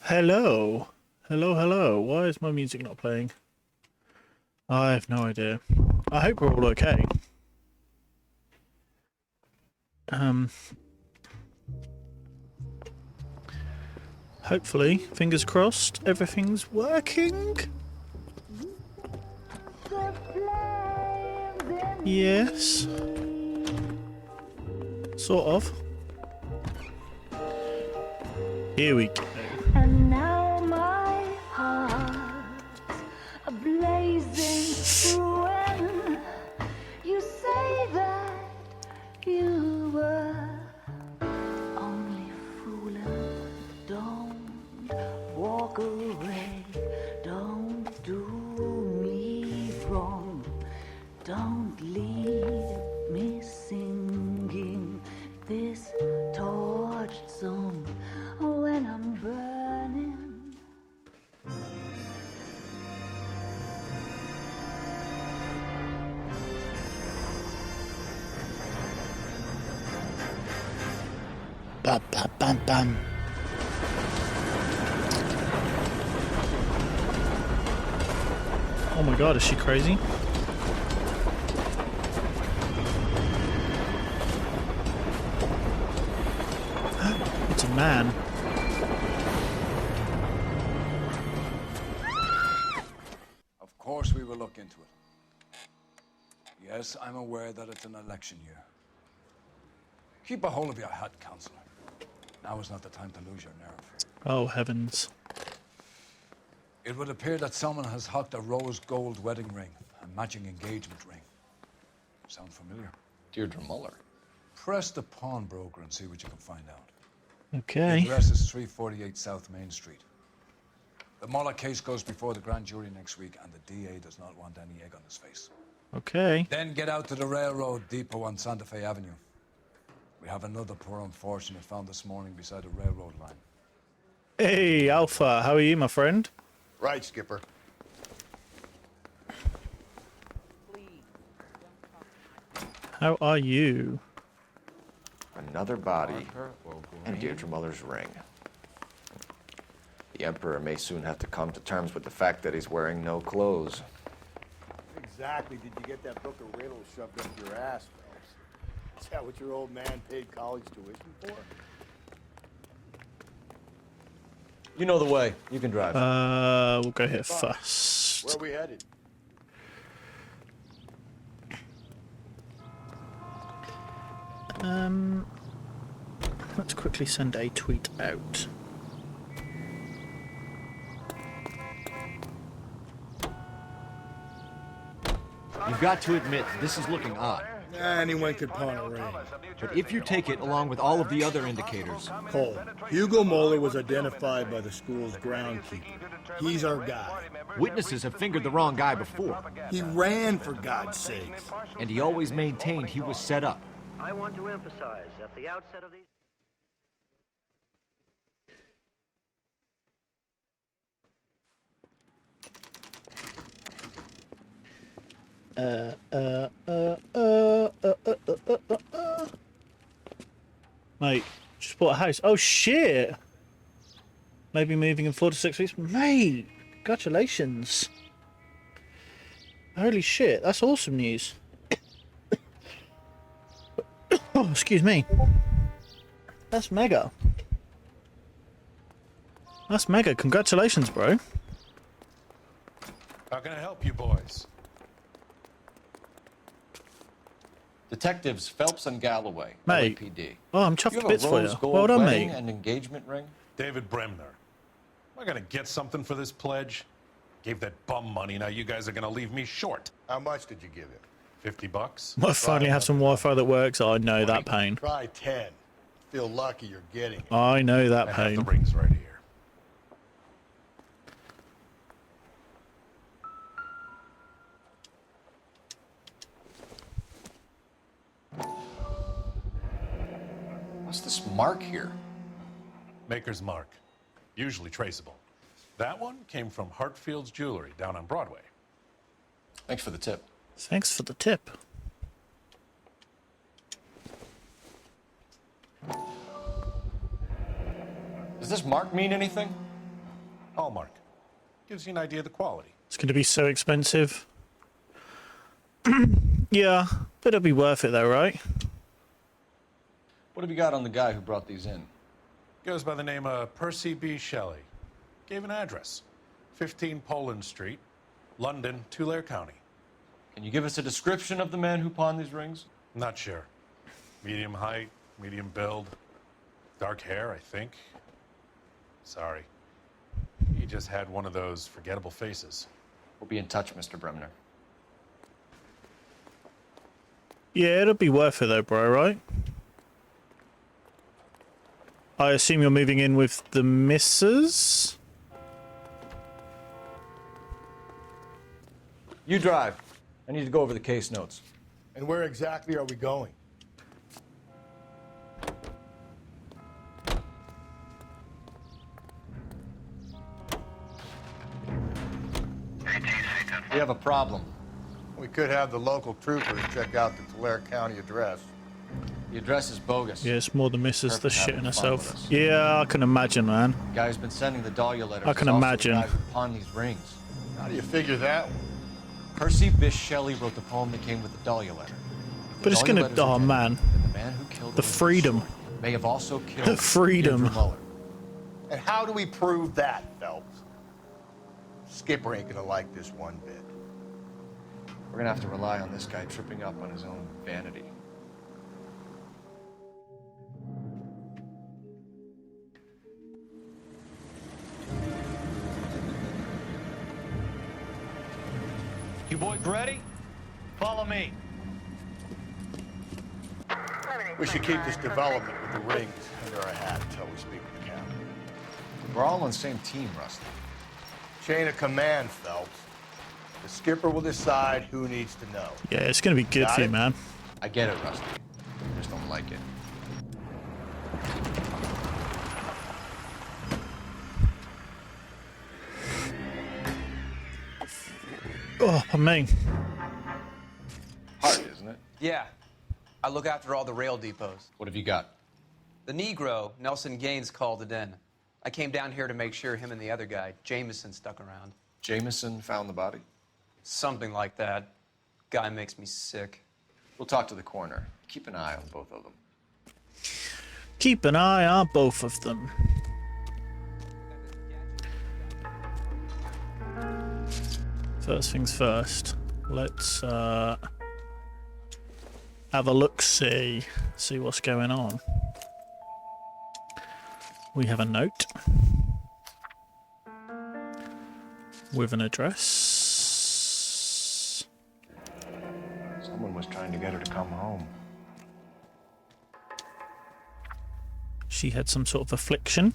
Hello. Hello, hello. Why is my music not playing? I have no idea. I hope we're all okay. Hopefully, fingers crossed, everything's working. Yes. Sort of. Here we go. And now my heart's blazing when you say that you were only fooling. Don't walk away. Don't do me wrong. Don't leave me singing this torched song when I'm burning. Bam, bam, bam, bam. Oh my god, is she crazy? It's a man. Of course we will look into it. Yes, I'm aware that it's an election year. Keep a hold of your hat, Counselor. Now is not the time to lose your nerve. Oh heavens. It would appear that someone has hocked a rose gold wedding ring, a matching engagement ring. Sound familiar? Deirdre Muller. Press the pawnbroker and see what you can find out. The Okay. address is 348 South Main Street. The Muller case goes before the grand jury next week, and the DA does not want any egg on his face. Okay. Then get out to the railroad depot on Santa Fe Avenue. We have another poor unfortunate found this morning beside a railroad line. Hey, Alpha, how are you, my friend? Right, Skipper. How are you? Another body, and Deirdre Muller's ring. The Emperor may soon have to come to terms with the fact that he's wearing no clothes. Exactly. Did you get that book of riddles shoved up your ass, Phelps? Is that what your old man paid college tuition for? You know the way. You can drive. We'll go here first. Where are we headed? Let's quickly send a tweet out. You've got to admit, this is looking odd. Anyone could pawn a ring. But if you take it along with all of the other indicators, Cole, Hugo Moeller was identified by the school's groundkeeper. He's our guy. witnesses have fingered the wrong guy before, He ran, for God's sake. and he always maintained he was set up. I want to emphasize at the outset of these... Mate, just bought a house. Oh shit! Maybe moving in 4 to 6 weeks. Mate, congratulations. Holy shit, that's awesome news. Oh, excuse me. That's mega. That's mega. Congratulations, bro. How can I help you boys? Detectives Phelps and Galloway, Mate. LAPD. Oh, I'm You chuffed have to bits a for you. rose gold Well done, wedding mate. and engagement ring? David Bremner. Am I gonna get something for this pledge? Gave that bum money, now you guys are gonna leave me short. How much did you give him? $50? I finally have some Wi-Fi that works. I know that pain. Try 10. Feel lucky you're getting it. I know that I have the pain. rings right here. What's this mark here? Maker's mark. Usually traceable. That one came from Hartfield's Jewelry down on Broadway. Thanks for the tip. Thanks for the tip. Does this mark mean anything? Hallmark. Gives you an idea of the quality. It's going to be so expensive. Yeah, but it'll be worth it though, right? What have you got on the guy who brought these in? Goes by the name of Percy B. Shelley. Gave an address. 15 Poland Street, London, Tulare County. Can you give us a description of the man who pawned these rings? Not sure. Medium height, medium build. Dark hair, I think. Sorry. He just had one of those forgettable faces. We'll be in touch, Mr. Bremner. Yeah, it'll be worth it though, bro, right? I assume you're moving in with the missus? You drive. I need to go over the case notes. And where exactly are we going? We have a problem. We could have the local troopers check out the Tulare County address. The address is bogus. Yeah, it's more the missus that's Perfect, shitting having fun with herself. us. Yeah, I can imagine, man. The guy who's been sending the Dahlia letters I can is also imagine. the guy who pawned these rings. How do you figure that one? Percy Bysshe Shelley wrote the poem that came with the Dahlia letter. If the But it's Dahlia gonna... letters are Oh, genuine, man. then the man who killed The Elizabeth freedom. Short may have also killed The freedom. Deirdre Muller. And how do we prove that, Phelps? Skipper ain't gonna like this one bit. We're gonna have to rely on this guy tripping up on his own vanity. You boys ready? Follow me. We should keep this development with the rings under our hat until we speak with the captain. We're all on the same team, Rusty. Chain of command, Phelps. The skipper will decide who needs to know. Yeah, it's gonna be good Got for you, it? man. I get it, Rusty. I just don't like it. Oh, I mean... Hard, isn't it? Yeah. I look after all the rail depots. What have you got? The Negro, Nelson Gaines, called it in. I came down here to make sure him and the other guy, Jameson, stuck around. Jameson found the body? Something like that. Guy makes me sick. We'll talk to the coroner. Keep an eye on both of them. Keep an eye on both of them. First things first. Let's have a look-see. See what's going on. We have a note with an address. Someone was trying to get her to come home. She had some sort of affliction.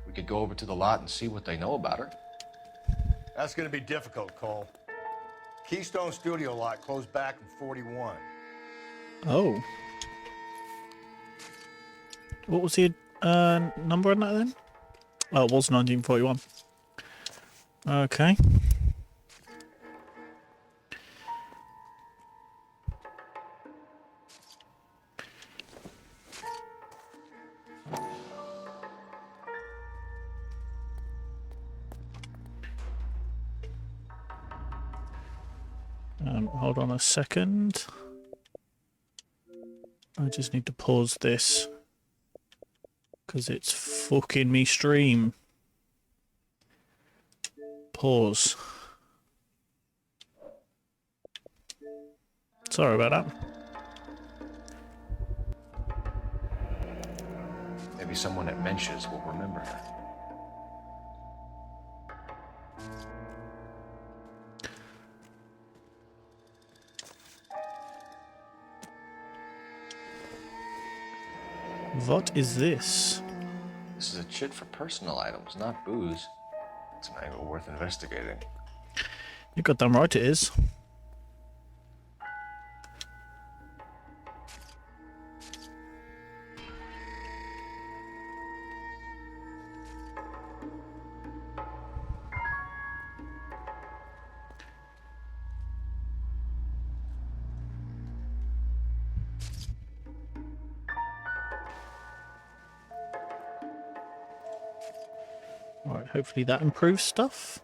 We could go over to the lot and see what they know about her. That's gonna be difficult, Cole. Keystone Studio lot closed back in 41. Oh. What was the number on that then? Oh, it was 1941. Okay. Hold on a second. I just need to pause this because it's fucking me stream. Pause. Sorry about that. Maybe someone at Mensch's will remember her. What is this? This is a chit for personal items, not booze. It's an angle worth investigating. You got damn right it is. Alright, hopefully that improves stuff.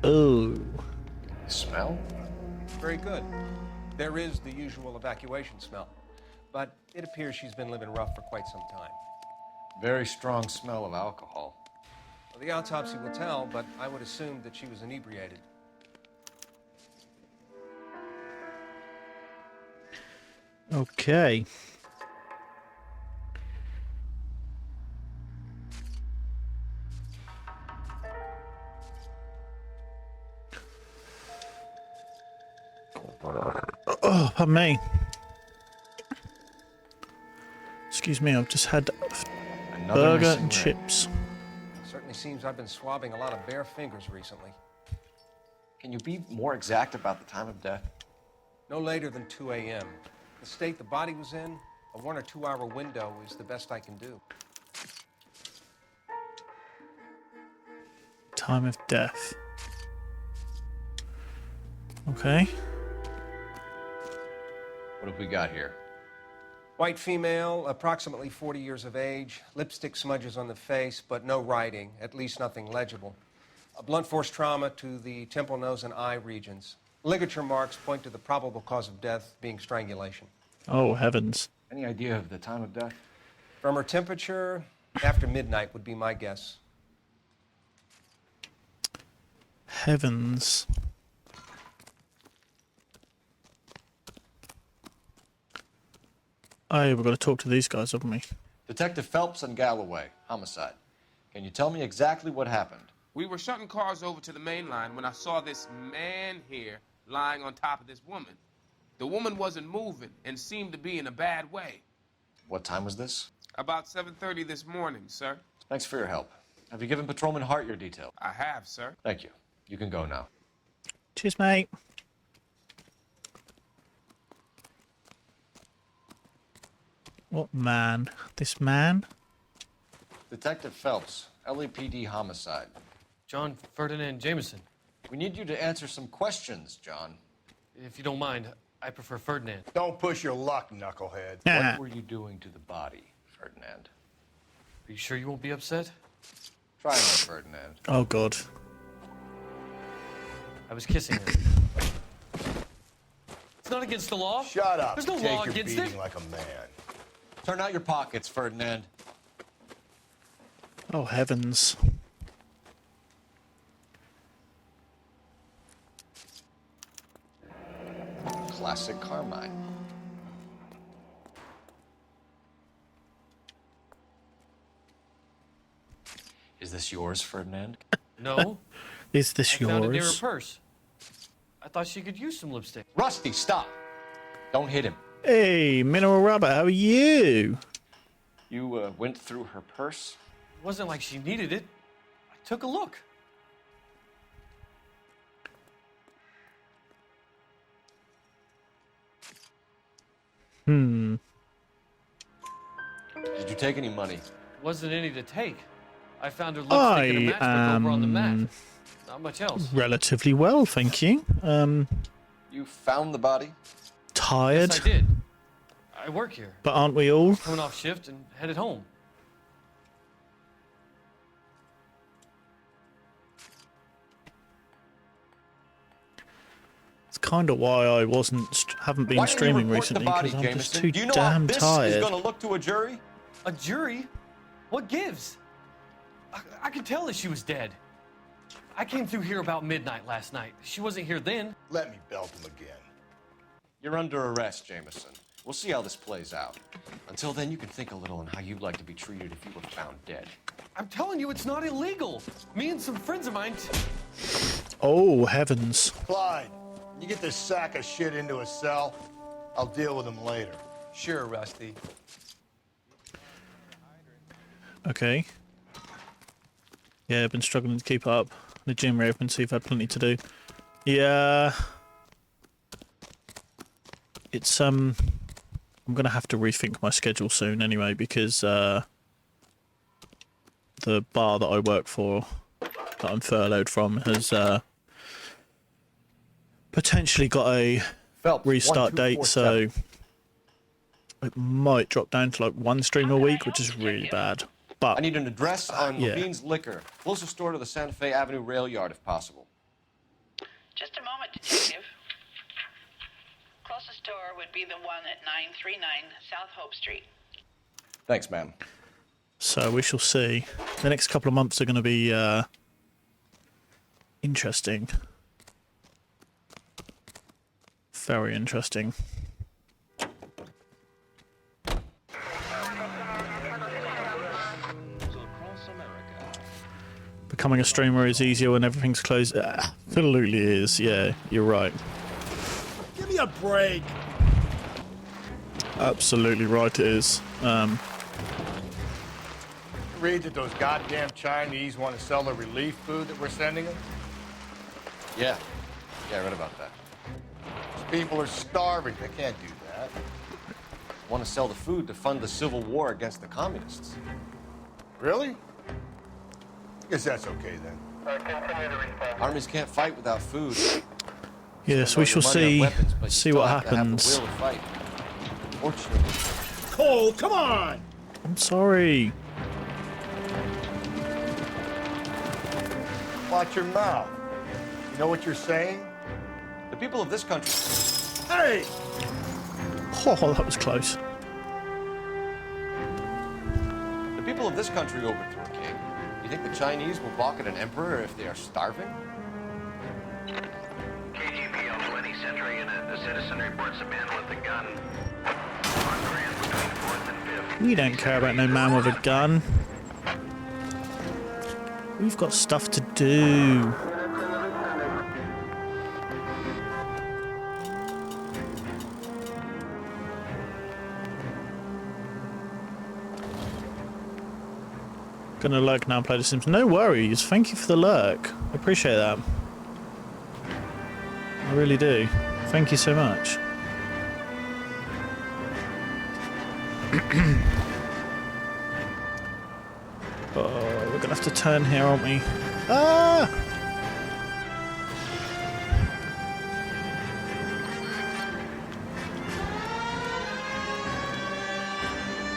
Oh. Smell? Very good. There is the usual evacuation smell, but it appears she's been living rough for quite some time. Very strong smell of alcohol. Well, the autopsy will tell, but I would assume that she was inebriated. Okay. Oh, pardon me. Excuse me, I've just had Another burger missing and ring. chips. Certainly seems I've been swabbing a lot of bare fingers recently. Can you be more exact about the time of death? No later than 2 a.m. The state the body was in, a 1 or 2 hour window is the best I can do. Time of death. Okay. What have we got here? White female, approximately 40 years of age, lipstick smudges on the face, but no writing, at least nothing legible. A blunt force trauma to the temple, nose, and eye regions. Ligature marks point to the probable cause of death being strangulation. Oh, heavens. Any idea of the time of death? From her temperature, after midnight would be my guess. Heavens. Oh, we've got to talk to these guys, haven't we? Detective Phelps and Galloway, homicide. Can you tell me exactly what happened? We were shutting cars over to the main line when I saw this man here lying on top of this woman. The woman wasn't moving and seemed to be in a bad way. What time was this? About 7:30 this morning, sir. Thanks for your help. Have you given Patrolman Hart your detail? I have, sir. Thank you. You can go now. Cheers, mate. What man? This man? Detective Phelps, LAPD homicide. John Ferdinand Jameson. We need you to answer some questions, John. If you don't mind, I prefer Ferdinand. Don't push your luck, knucklehead. What were you doing to the body, Ferdinand? Are you sure you won't be upset? Try me, Ferdinand. Oh, God. I was kissing her. It's not against the law. Shut up. There's no Take law your against beating it. like a man. Turn out your pockets, Ferdinand. Oh, heavens. Classic Carmine. Is this yours, Ferdinand? No. Is this I found it near her yours? purse. I thought she could use some lipstick. Rusty, stop! Don't hit him. Hey, Mineral Rabbit, how are you? You went through her purse? It wasn't like she needed it. I took a look. Hmm. Did you take any money? Wasn't any to take. I found her lipstick in a matchbook over on the mat. Not much else. Relatively well, thank you. You found the body? Tired. Yes, I did. I work here. But aren't we all? Coming off shift and headed home. It's kind of why I haven't been streaming recently, because I'm just too damn tired. Is going to look to a jury? A jury? What gives? I could tell that she was dead. I came through here about midnight last night. She wasn't here then. Let me belt him again. You're under arrest, Jameson. We'll see how this plays out. Until then, you can think a little on how you'd like to be treated if you were found dead. I'm telling you, it's not illegal. Me and some friends of mine. Oh, heavens. Clyde, you get this sack of shit into a cell. I'll deal with him later. Sure, Rusty. Okay. Yeah, I've been struggling to keep up. The gym reopened, so you've had plenty to do. Yeah. It's, I'm gonna have to rethink my schedule soon anyway, because, the bar that I work for, that I'm furloughed from, has, potentially got a Phelps, restart date, so 1247. it might drop down to like 1 stream a week, which is really bad. But I need an address on yeah. Levine's Liquor, closest store to the Santa Fe Avenue rail yard, if possible. Just a moment, detective. Closest store would be the one at 939 South Hope Street. Thanks, ma'am. So we shall see. The next couple of months are going to be interesting. Very interesting. Becoming a streamer is easier when everything's closed. Absolutely is. Yeah, you're right. Give me a break. Absolutely right it is. Read that those goddamn Chinese want to sell the relief food that we're sending them? Yeah. Yeah, I read about that. These people are starving. They can't do that. Want to sell the food to fund the civil war against the communists. Really? I guess that's okay then. Armies can't fight without food. Yes, we shall see what happens. Fortunately. Cole, come on! I'm sorry. Watch your mouth. You know what you're saying? The people of this country. Hey! Oh, that was close. The people of this country overthrew a king. You think the Chinese will balk at an emperor if they are starving? KGP Alpha, any sentry in a citizen reports a man with a gun. On Grand between 4th and 5th. We don't care about no man with a gun. We've got stuff to do. Gonna lurk now and play The Sims. No worries. Thank you for the lurk. I appreciate that. I really do. Thank you so much. Oh, we're gonna have to turn here, aren't we? Ah!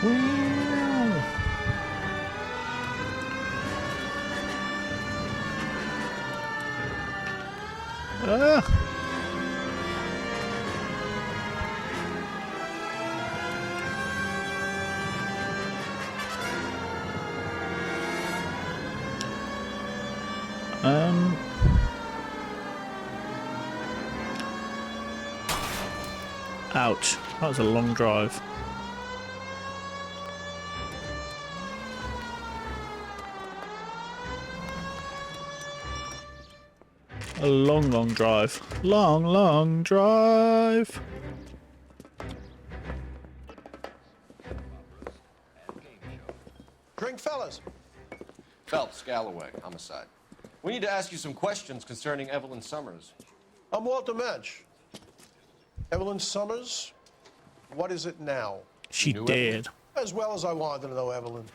Wow. Ah! Ouch. That was a long drive. A long, long drive. Long, long drive. Drink, fellas. Phelps, Galloway, homicide. We need to ask you some questions concerning Evelyn Summers. I'm Walter Mensch. Evelyn Summers, what is it now? She did. As well as I wanted to know Evelyn.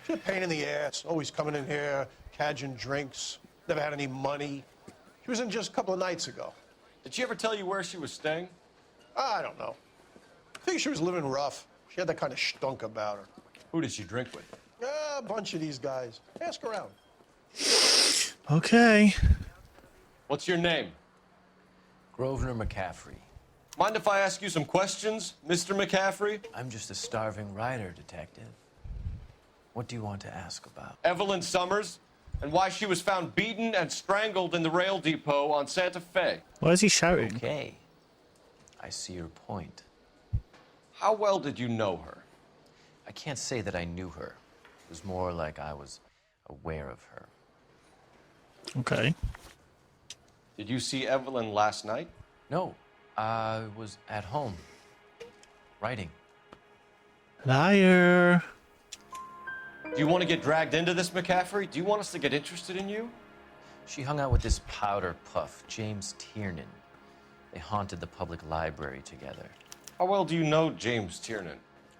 She's a pain in the ass, always coming in here, cadging drinks, never had any money. She was in just a couple of nights ago. Did she ever tell you where she was staying? I don't know. I think she was living rough. She had that kind of stunk about her. Who did she drink with? A bunch of these guys. Ask around. Okay. What's your name? Grosvenor McCaffrey. Mind if I ask you some questions, Mr. McCaffrey? I'm just a starving writer, detective. What do you want to ask about? Evelyn Summers, and why she was found beaten and strangled in the rail depot on Santa Fe. Why is he shouting? Okay. I see your point. How well did you know her? I can't say that I knew her. It was more like I was aware of her. Okay. Did you see Evelyn last night? No. I was at home. Writing. Liar. Do you want to get dragged into this, McCaffrey? Do you want us to get interested in you? She hung out with this powder puff, James Tiernan. They haunted the public library together. How well do you know James Tiernan?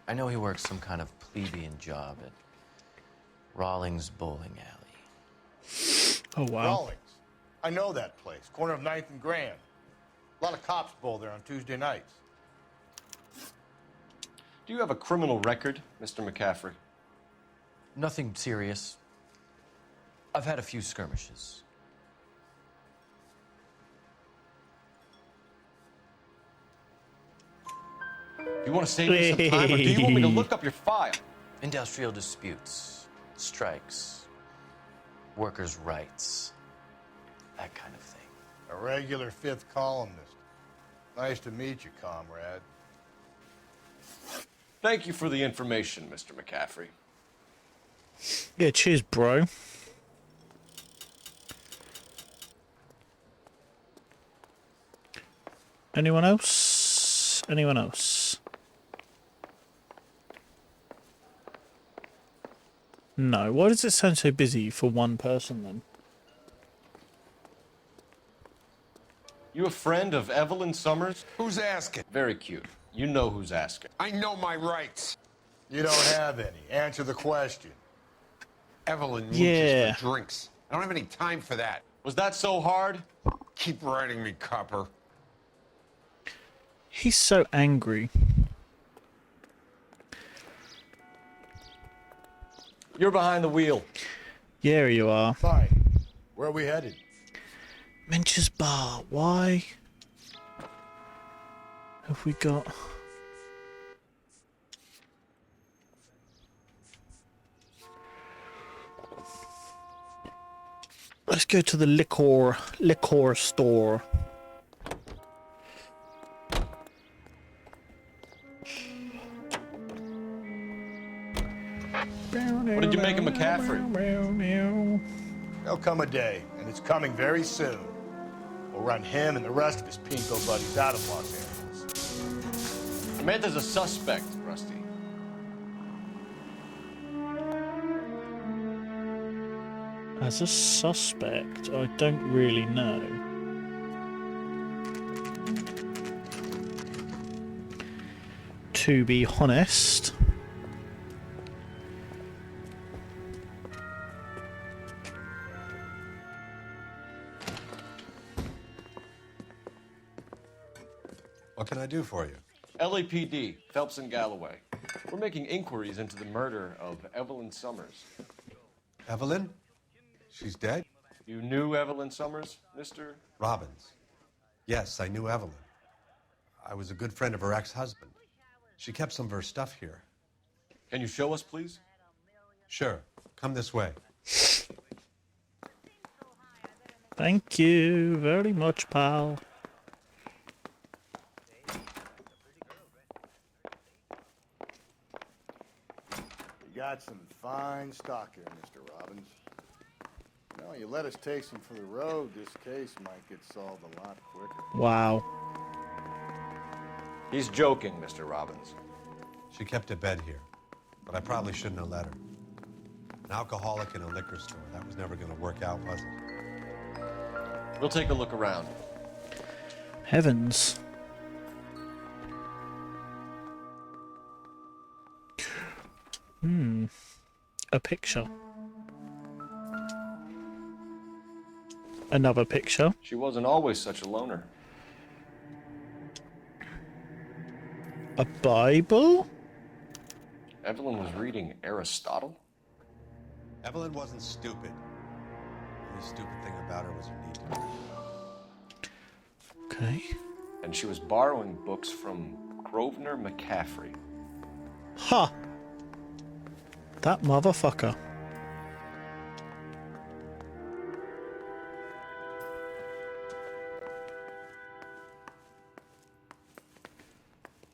I know he works some kind of plebeian job at Rawlings Bowling Alley. Oh, wow. Rawlings. I know that place. Corner of 9th and Grand. A lot of cops bowl there on Tuesday nights. Do you have a criminal record, Mr. McCaffrey? Nothing serious. I've had a few skirmishes. You want to save me some time, or do you want me to look up your file? Industrial disputes, strikes, workers' rights, that kind of thing. A regular fifth columnist. Nice to meet you, comrade. Thank you for the information, Mr. McCaffrey. Yeah, cheers, bro. Anyone else? Anyone else? No. Why does it sound so busy for one person then? You a friend of Evelyn Summers? Who's asking? Very cute. You know who's asking. I know my rights. You don't have any. Answer the question. Evelyn mooches Yeah. for drinks. I don't have any time for that. Was that so hard? Keep writing me, copper. He's so angry. You're behind the wheel. Yeah, you are. Fine. Where are we headed? Mench's Bar. Why have we got... Let's go to the liquor store. What did you make of McCaffrey? There'll come a day, and it's coming very soon. We'll run him and the rest of his pinko buddies out of Los Angeles. Samantha's a suspect, Rusty. As a suspect, I don't really know. To be honest. What can I do for you? LAPD, Phelps and Galloway. We're making inquiries into the murder of Evelyn Summers. Evelyn? She's dead? You knew Evelyn Summers, Mr. Robbins. Yes, I knew Evelyn. I was a good friend of her ex-husband. She kept some of her stuff here. Can you show us, please? Sure. Come this way. Thank you very much, pal. You got some fine stock here, Mr. Robbins. No, you let us take some for the road, this case might get solved a lot quicker. Wow. He's joking, Mr. Robbins. She kept a bed here, but I probably shouldn't have let her. An alcoholic in a liquor store. That was never going to work out, was it? We'll take a look around. Heavens. A picture. Another picture. She wasn't always such a loner. A Bible? Evelyn was reading Aristotle? Evelyn wasn't stupid. The only stupid thing about her was her need to marry. Okay. And she was borrowing books from Grosvenor McCaffrey. Ha! That motherfucker.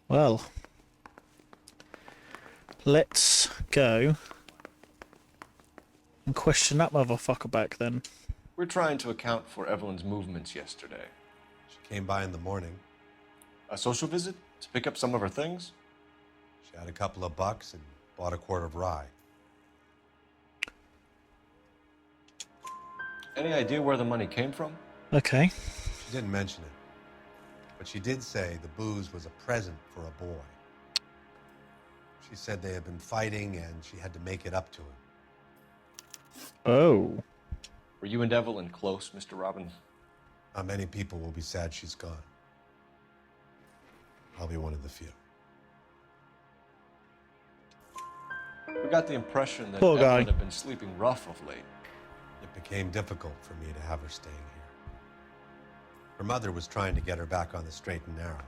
Well, let's go and question that motherfucker back then. We're trying to account for Evelyn's movements yesterday. She came by in the morning. A social visit? To pick up some of her things? She had a couple of bucks and bought a quart of rye. Any idea where the money came from? Okay. She didn't mention it. But she did say the booze was a present for a boy. She said they had been fighting and she had to make it up to him. Oh. Were you and Evelyn close, Mr. Robbins? Many people will be sad she's gone. I'll be one of the few. We got the impression that Poor guy. Evelyn had been sleeping rough of late. It became difficult for me to have her staying here. Her mother was trying to get her back on the straight and narrow.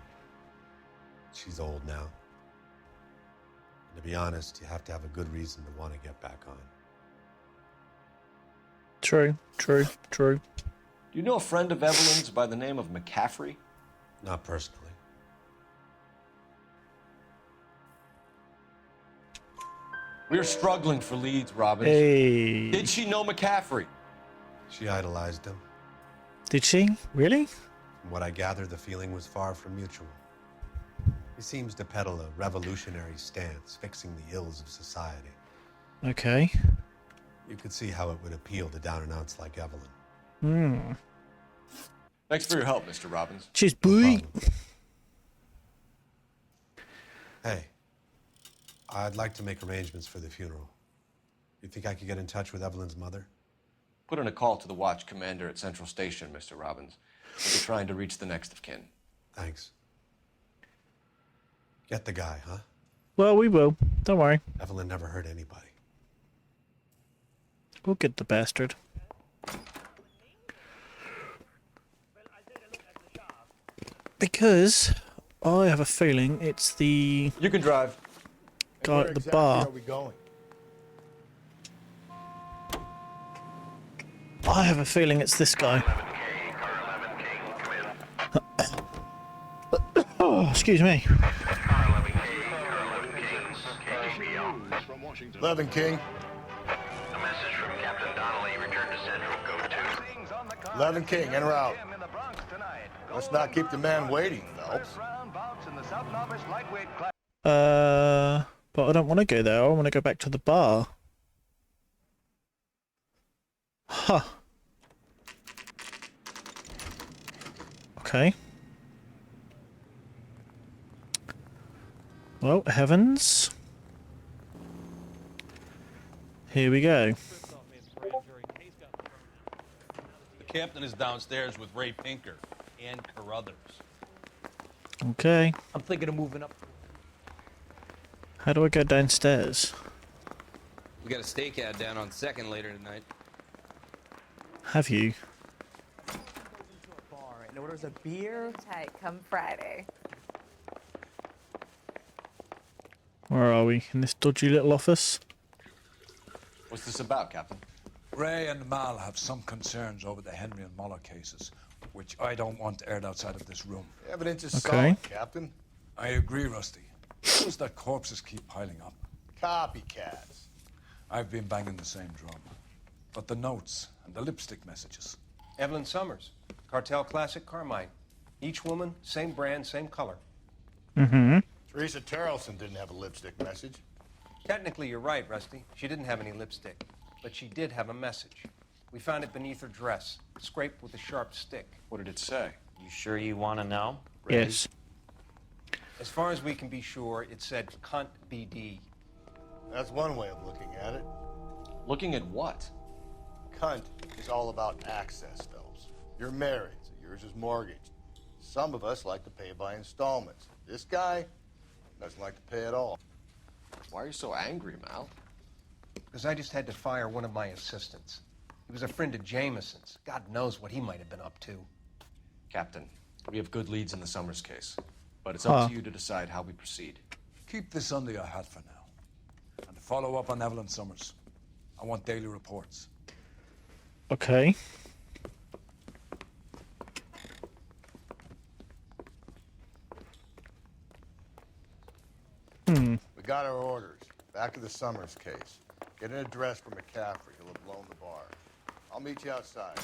She's old now. And to be honest, you have to have a good reason to want to get back on. True. Do you know a friend of Evelyn's by the name of McCaffrey? Not personally. We're struggling for leads, Robbins. Hey. Did she know McCaffrey? She idolized him. Did she? Really? From what I gather, the feeling was far from mutual. He seems to peddle a revolutionary stance, fixing the ills of society. Okay. You could see how it would appeal to down-and-outs like Evelyn. Hmm. Thanks for your help, Mr. Robbins. Cheers, boy. Hey, I'd like to make arrangements for the funeral. You think I could get in touch with Evelyn's mother? Put in a call to the watch commander at Central Station, Mr. Robbins. We'll be trying to reach the next of kin. Thanks. Get the guy, huh? Well, we will. Don't worry. Evelyn never hurt anybody. We'll get the bastard. Because I have a feeling it's the... You can drive. Guy at the bar. Where are we going? I have a feeling it's this guy. Oh, excuse me. 11 King. A message from Captain Donnelly. Return to Central. Go to. 11 King, en route. Let's not keep the man waiting, though. But I don't want to go there. I want to go back to the bar. Huh. Okay. Well, heavens. Here we go. The captain is downstairs with Ray Pinker and Carruthers. Okay. I'm thinking of moving up. How do I go downstairs? We got a stakeout down on 2nd later tonight. Have you? Bar and orders a beer. Tight come Friday. Where are we? In this dodgy little office? What's this about, Captain? Ray and Mal have some concerns over the Henry and Muller cases, which I don't want aired outside of this room. The evidence is Okay. solid, Captain. I agree, Rusty. It's just that corpses keep piling up. Copycats. I've been banging the same drum. But the notes and the lipstick messages. Evelyn Summers, Cartel Classic Carmine. Each woman, same brand, same color. Mm-hmm. Teresa Terrelson didn't have a lipstick message. Technically, you're right, Rusty. She didn't have any lipstick, but she did have a message. We found it beneath her dress, scraped with a sharp stick. What did it say? You sure you want to know? Yes. As far as we can be sure, it said cunt BD. That's one way of looking at it. Looking at what? Cunt is all about access, Phelps. You're married, so yours is mortgaged. Some of us like to pay by installments. This guy doesn't like to pay at all. Why are you so angry, Mal? Because I just had to fire one of my assistants. He was a friend of Jameson's. God knows what he might have been up to. Captain, we have good leads in the Summers case, but it's up to you to decide how we proceed. Keep this under your hat for now. And follow up on Evelyn Summers. I want daily reports. Okay. We got our orders. Back to the Summers case. Get an address for McCaffrey. He'll have blown the bar. I'll meet you outside.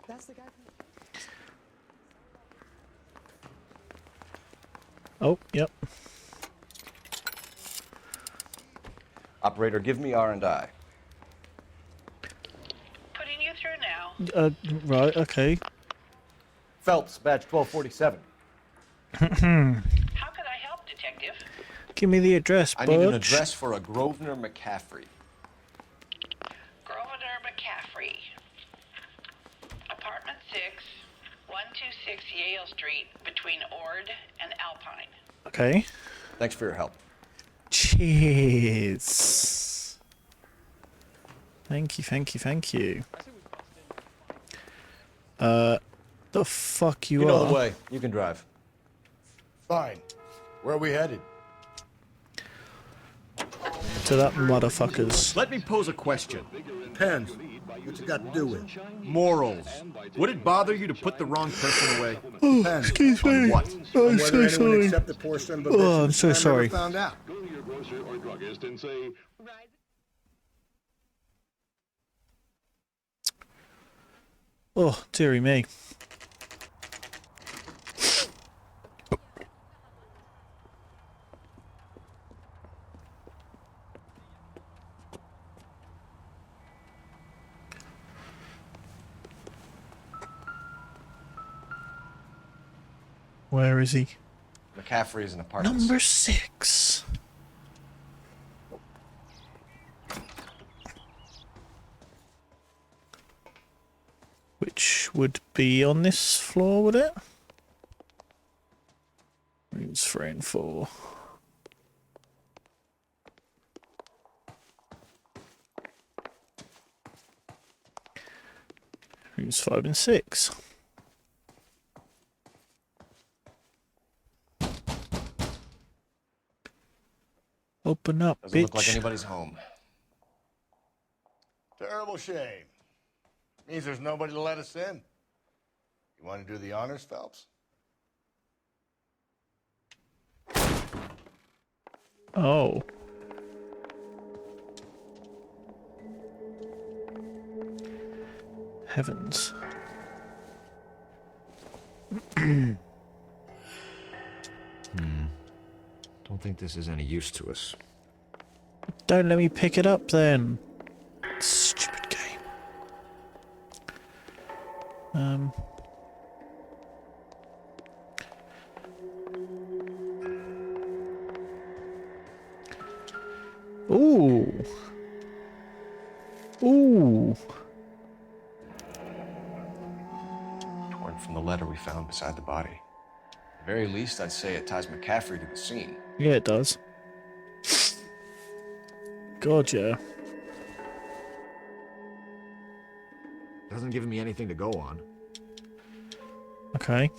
That's the guy. Oh, yep. Operator, give me R&I. Putting you through now. Right, okay. Phelps, badge 1247. How could I help, Detective? Give me the address, I bud. need an address for a Grosvenor McCaffrey. Grosvenor McCaffrey. Apartment 6, 126 Yale Street between Ord and Alpine. Okay. Thanks for your help. Cheers. Thank you, thank you, thank you. The fuck you You are? know the way. You can drive. Fine. Where are we headed? To that motherfuckers. Let me pose a question. Depends. What's it got to do with? Morals. Would it bother you to put the wrong person away? Oh, Depends. excuse On me. what? I'm Whether so anyone sorry. except the poor son of a Oh, bitch at I'm the so time sorry. ever found out. Go to your grocer or druggist and say, Oh, dearie me. Where is he? McCaffrey's in apartments. Number 6. Which would be on this floor, would it? Rooms 3 and 4. Rooms 5 and 6. Open up, Doesn't bitch. look like anybody's home. Terrible shame. Means there's nobody to let us in. You want to do the honors, Phelps? Oh. Heavens. Don't think this is any use to us. Don't let me pick it up then. Stupid game. Ooh. Ooh. Torn from the letter we found beside the body. At the very least, I'd say it ties McCaffrey to the scene. Yeah, it does. God, yeah. Doesn't give me anything to go on. Okay.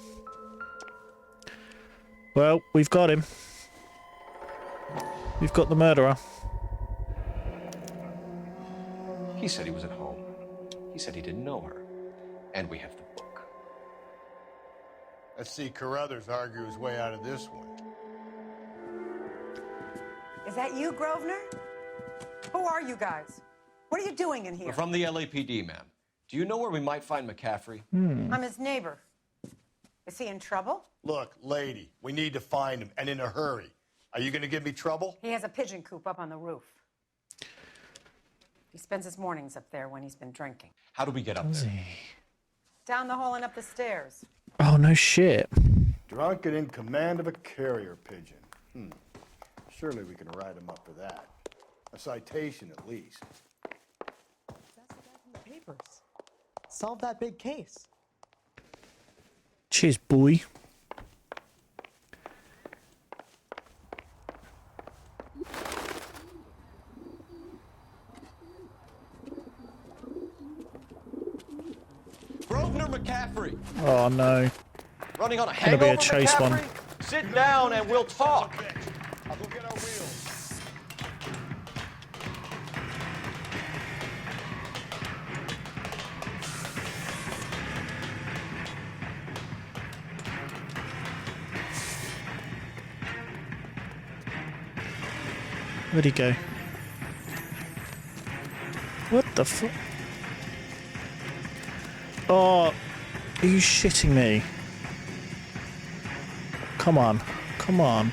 Well, we've got him. We've got the murderer. He said he was at home. He said he didn't know her. And we have the book. Let's see Carruthers argue his way out of this one. Is that you, Grosvenor? Who are you guys? What are you doing in here? We're from the LAPD, ma'am. Do you know where we might find McCaffrey? I'm his neighbor. Is he in trouble? Look, lady, we need to find him, and in a hurry. Are you going to give me trouble? He has a pigeon coop up on the roof. He spends his mornings up there when he's been drinking. How do we get up there? Down the hall and up the stairs. Oh, no shit. Drunk and in command of a carrier pigeon. Surely we can write him up for that. A citation, at least. That's the guy from the papers. Solve that big case. Cheers, boy. Grosvenor McCaffrey! Oh, no. Running on a Gonna hangover, be a chase McCaffrey? one. Sit down and we'll talk. I'll go get our wheels. Where'd he go? What the fuck? Oh, are you shitting me? Come on. Come on.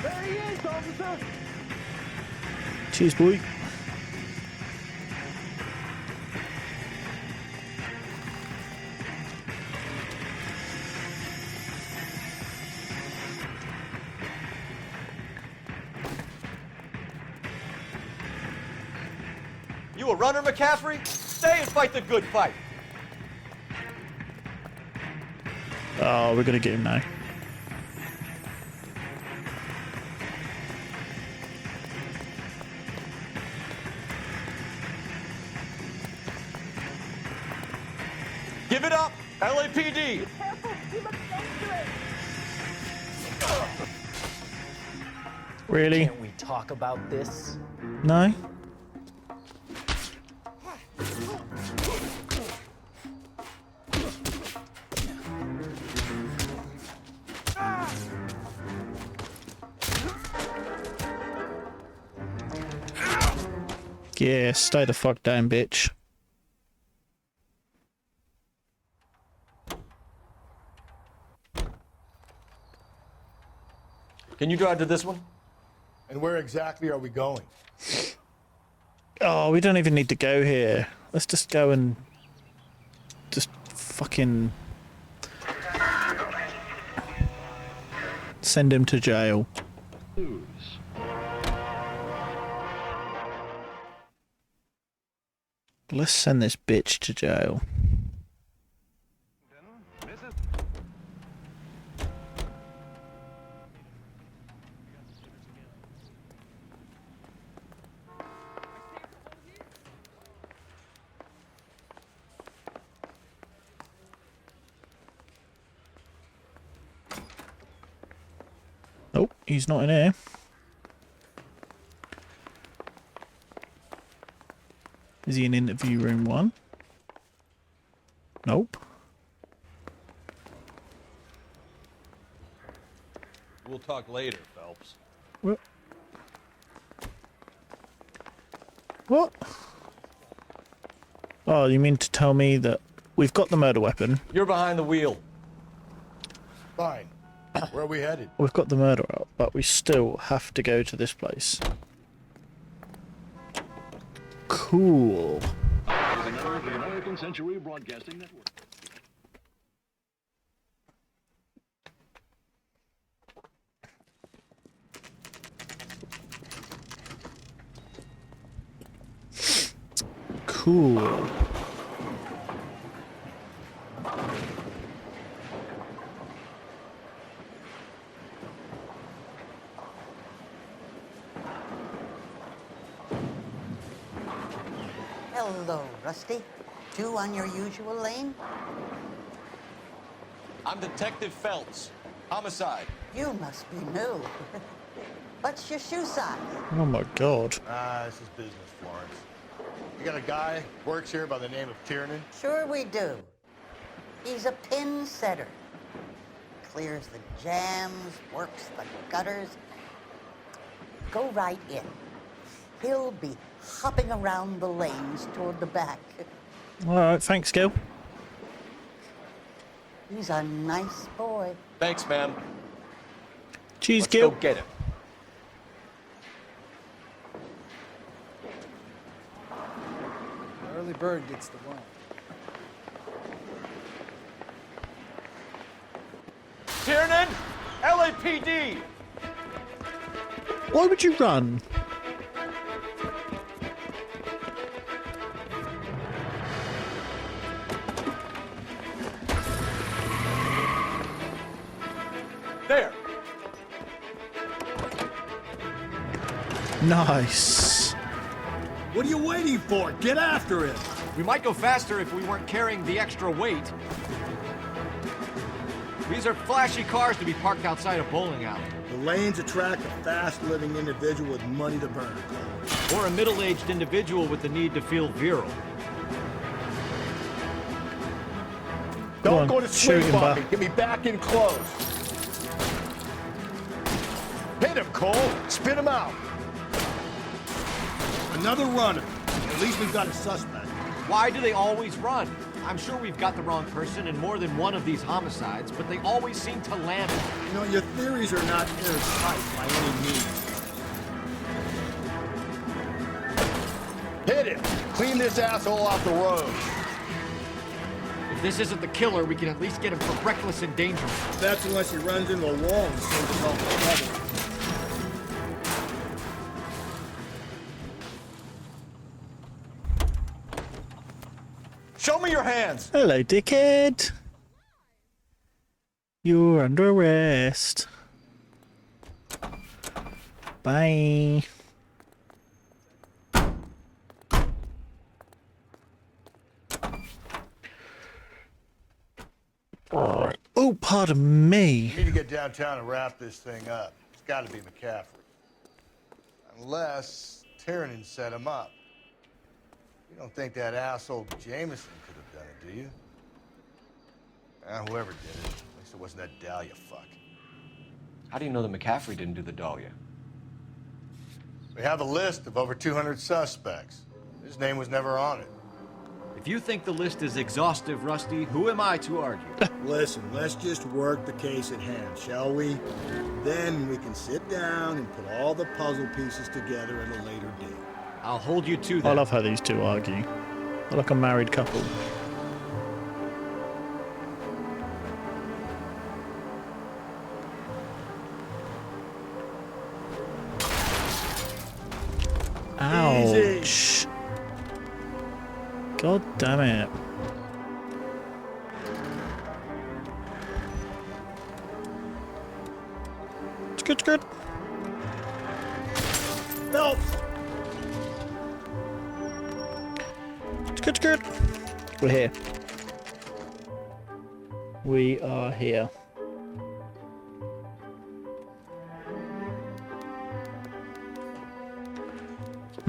There he is, officer! Cheers, boy. You a runner, McCaffrey? Stay and fight the good fight. Oh, we're gonna get him now. Give it up, LAPD. Really? Can't we talk about this? No? Yeah, stay the fuck down, bitch. Can you drive to this one? And where exactly are we going? Oh, we don't even need to go here. Let's just go and just fucking send him to jail. Let's send this bitch to jail. Nope, he's not in here. Is he in interview room 1? Nope. We'll talk later, Phelps. What? What? Oh, you mean to tell me that we've got the murder weapon? You're behind the wheel. Fine. Where are we headed? We've got the murder out, but we still have to go to this place. Cool. The American Century Broadcasting Network. Cool. Hello, Rusty. Two on your usual lane? I'm Detective Phelps. Homicide. You must be new. What's your shoe size? Oh my god. Ah, this is business, Florence. You got a guy who works here by the name of Tiernan? Sure we do. He's a pin setter. Clears the jams, works the gutters. Go right in. He'll be hopping around the lanes toward the back. Alright, thanks, Gil. He's a nice boy. Thanks, ma'am. Cheese, Let's Gil. go get him. The early bird gets the worm. Tiernan! LAPD! Why would you run? There! Nice. What are you waiting for? Get after it! We might go faster if we weren't carrying the extra weight. These are flashy cars to be parked outside a bowling alley. The lanes attract a fast-living individual with money to burn. Or a middle-aged individual with the need to feel virile. Don't go to shoot sleep him, on Buck. me. Get me back in close. Hit him, Cole. Spit him out. Another runner. At least we've got a suspect. Why do they always run? I'm sure we've got the wrong person in more than one of these homicides, but they always seem to land it. You know, your theories are not airtight by any means. Hit him. Clean this asshole off the road. If this isn't the killer, we can at least get him for reckless endangerment. That's unless he runs into a wall and saves us all the trouble. me your hands. Hello, dickhead. You're under arrest. Bye. Oh, pardon me. We need to get downtown and wrap this thing up. It's got to be McCaffrey. Unless Tiernan set him up. You don't think that asshole Jameson could have done it, do you? Whoever did it. At least it wasn't that Dahlia fuck. How do you know that McCaffrey didn't do the Dahlia? We have a list of over 200 suspects. His name was never on it. If you think the list is exhaustive, Rusty, who am I to argue? Listen, let's just work the case at hand, shall we? Then we can sit down and put all the puzzle pieces together at a later date. I'll hold you to that. I love how these two argue. They're like a married couple. Ouch. God damn it. It's good, it's good. Help! It's good, it's good. We're here. We are here.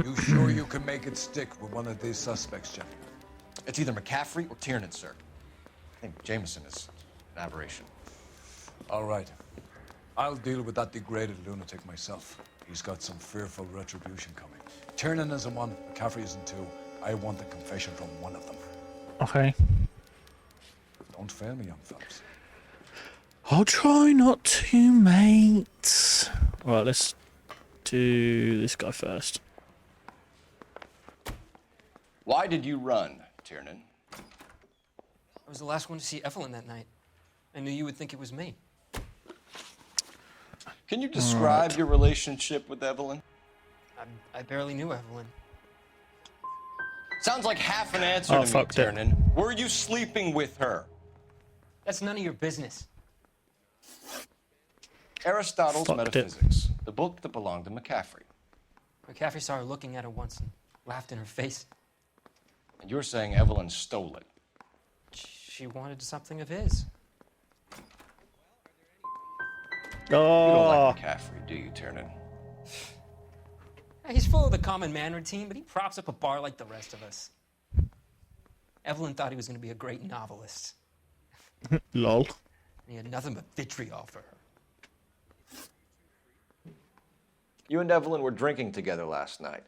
You sure you can make it stick with one of these suspects, Jeff? It's either McCaffrey or Tiernan, sir. I think Jameson is an aberration. All right. I'll deal with that degraded lunatic myself. He's got some fearful retribution coming. Tiernan isn't one, McCaffrey isn't two. I want a confession from one of them. Okay. Don't fail me, young fellas. I'll try not to, mate. Alright, let's do this guy first. Why did you run, Tiernan? I was the last one to see Evelyn that night. I knew you would think it was me. Can you describe your relationship with Evelyn? I barely knew Evelyn. Sounds like half an answer to me, Tiernan. Were you sleeping with her? That's none of your business. Aristotle's Metaphysics, the book that belonged to McCaffrey. McCaffrey saw her looking at her once and laughed in her face. And you're saying Evelyn stole it? She wanted something of his. You don't like McCaffrey, do you, Tiernan? He's full of the common man routine, but he props up a bar like the rest of us. Evelyn thought he was going to be a great novelist. Lol. And he had nothing but vitriol for her. You and Evelyn were drinking together last night,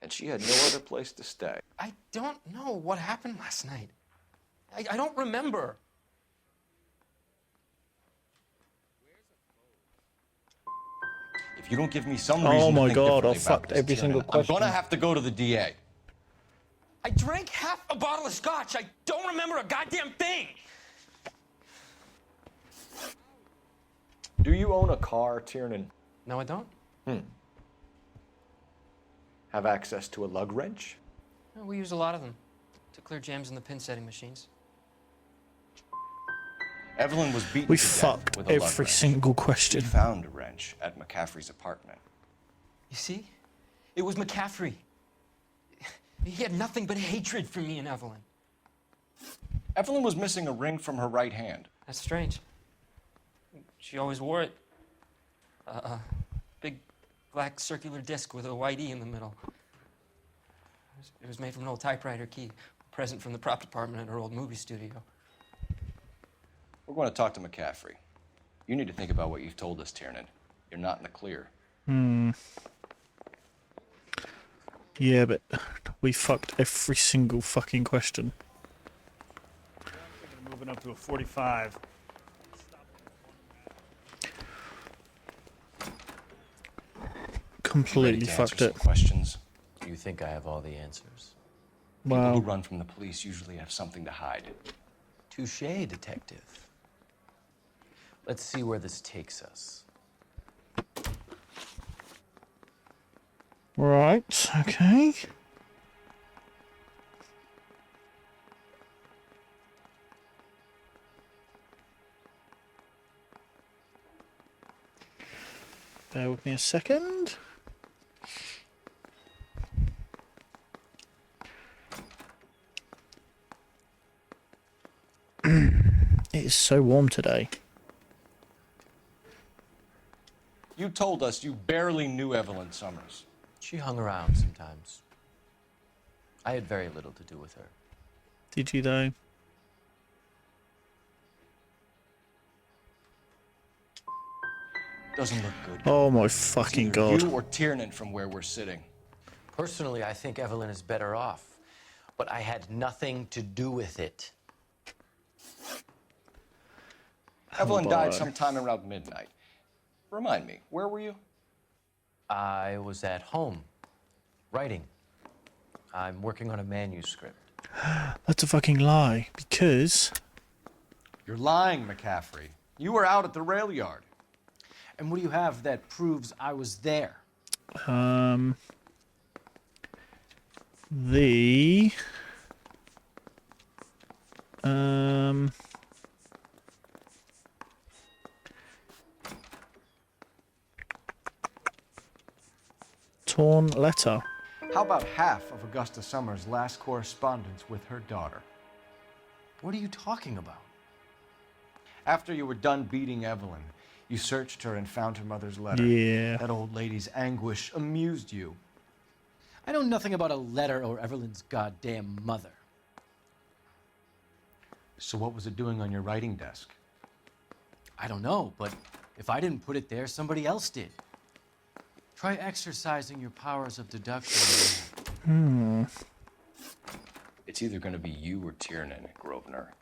and she had no other place to stay. I don't know what happened last night. I don't remember. If you don't give me some reason Oh my to think god, I differently about fucked this, every single Tiernan, question. I'm gonna have to go to the DA. I drank half a bottle of scotch. I don't remember a goddamn thing. Do you own a car, Tiernan? No, I don't. Have access to a lug wrench? No, we use a lot of them to clear jams in the pin setting machines. Evelyn was beaten We to death fucked with a lug every wrench. single We question. found a wrench at McCaffrey's apartment. You see? It was McCaffrey. He had nothing but hatred for me and Evelyn. Evelyn was missing a ring from her right hand. That's strange. She always wore it. Big black circular disc with a white E in the middle. It was made from an old typewriter key, a present from the prop department at her old movie studio. We're going to talk to McCaffrey. You need to think about what you've told us, Tiernan. You're not in the clear. Yeah, but we fucked every single fucking question. Moving up to a 45. Completely fucked it. Questions? You think I have all the answers? People Wow. who run from the police usually have something to hide. Touché, detective. Let's see where this takes us. Right, okay. Bear with me a second. It is so warm today. You told us you barely knew Evelyn Summers. She hung around sometimes. I had very little to do with her. Did you though? Doesn't look good. Oh my fucking It's either god. you or Tiernan from where we're sitting. Personally, I think Evelyn is better off. But I had nothing to do with it. Evelyn boy. died sometime around midnight. Remind me, where were you? I was at home, writing. I'm working on a manuscript. That's a fucking lie, because... You're lying, McCaffrey. You were out at the rail yard. And what do you have that proves I was there? The... Torn letter. How about half of Augusta Summers' last correspondence with her daughter? What are you talking about? After you were done beating Evelyn, you searched her and found her mother's letter. Yeah. That old lady's anguish amused you. I know nothing about a letter or Evelyn's goddamn mother. So what was it doing on your writing desk? I don't know, but if I didn't put it there, somebody else did. Try exercising your powers of deduction. It's either going to be you or Tiernan, Grosvenor.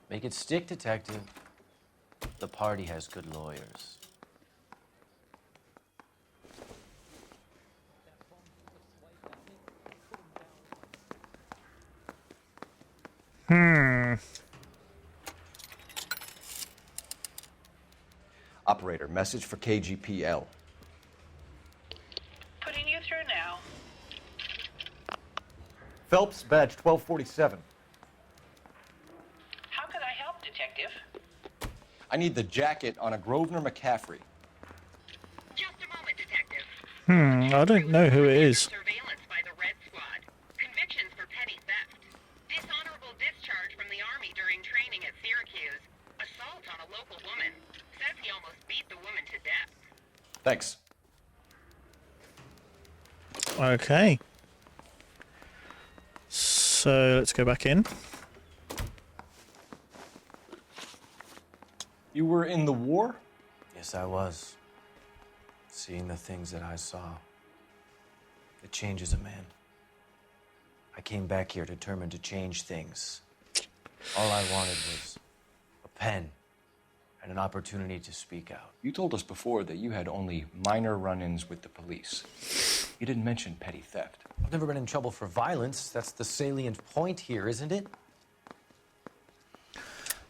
Make it stick, detective. The party has good lawyers. Operator, message for KGPL. Putting you through now. Phelps, badge 1247. How can I help, Detective? I need the jacket on a Grosvenor McCaffrey. Just a moment, Detective. I don't know who it is. Surveillance by the Red Squad. Convictions for petty theft. Dishonorable discharge from the Army during training at Syracuse. Assault on a local woman. Says he almost beat the woman to death. Thanks. Okay. So let's go back in. You were in the war? Yes, I was. Seeing the things that I saw. It changes a man. I came back here determined to change things. All I wanted was a pen and an opportunity to speak out. You told us before that you had only minor run-ins with the police. You didn't mention petty theft. I've never been in trouble for violence. That's the salient point here, isn't it?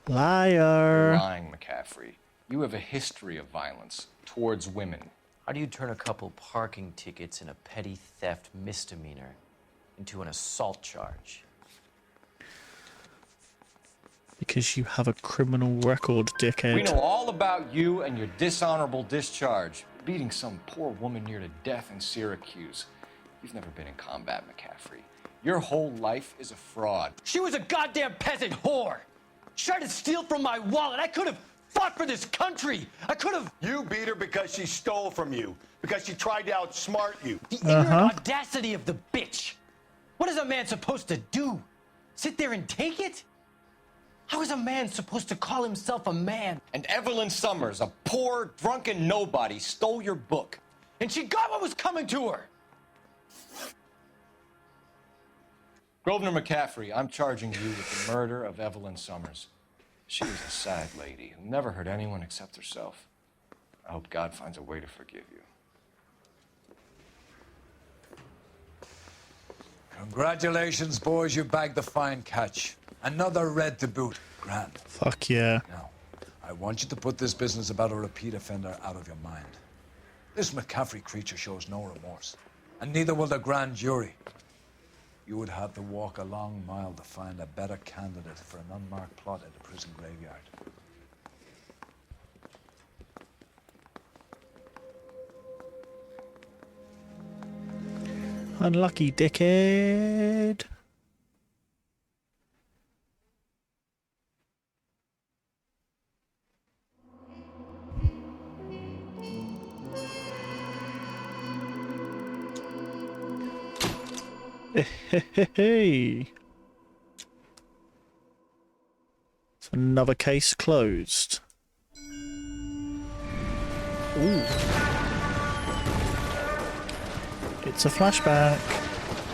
Liar. You're lying, McCaffrey. You have a history of violence towards women. How do you turn a couple parking tickets and a petty theft misdemeanor into an assault charge? Because you have a criminal record, dickhead. We know all about you and your dishonorable discharge. Beating some poor woman near to death in Syracuse. You've never been in combat, McCaffrey. Your whole life is a fraud. She was a goddamn peasant whore. She tried to steal from my wallet. I could have fought for this country. I could have. You beat her because she stole from you, because she tried to outsmart you. The ignorant audacity of the bitch. What is a man supposed to do? Sit there and take it? How is a man supposed to call himself a man? And Evelyn Summers, a poor, drunken nobody, stole your book. And she got what was coming to her. Grosvenor McCaffrey, I'm charging you with the murder of Evelyn Summers. She was a sad lady who never hurt anyone except herself. I hope God finds a way to forgive you. Congratulations, boys. You bagged the fine catch. Another red to boot. Grand. Fuck yeah. Now, I want you to put this business about a repeat offender out of your mind. This McCaffrey creature shows no remorse, and neither will the grand jury. You would have to walk a long mile to find a better candidate for an unmarked plot at the prison graveyard. Unlucky dickhead. Hey. It's another case closed. Ooh. It's a flashback.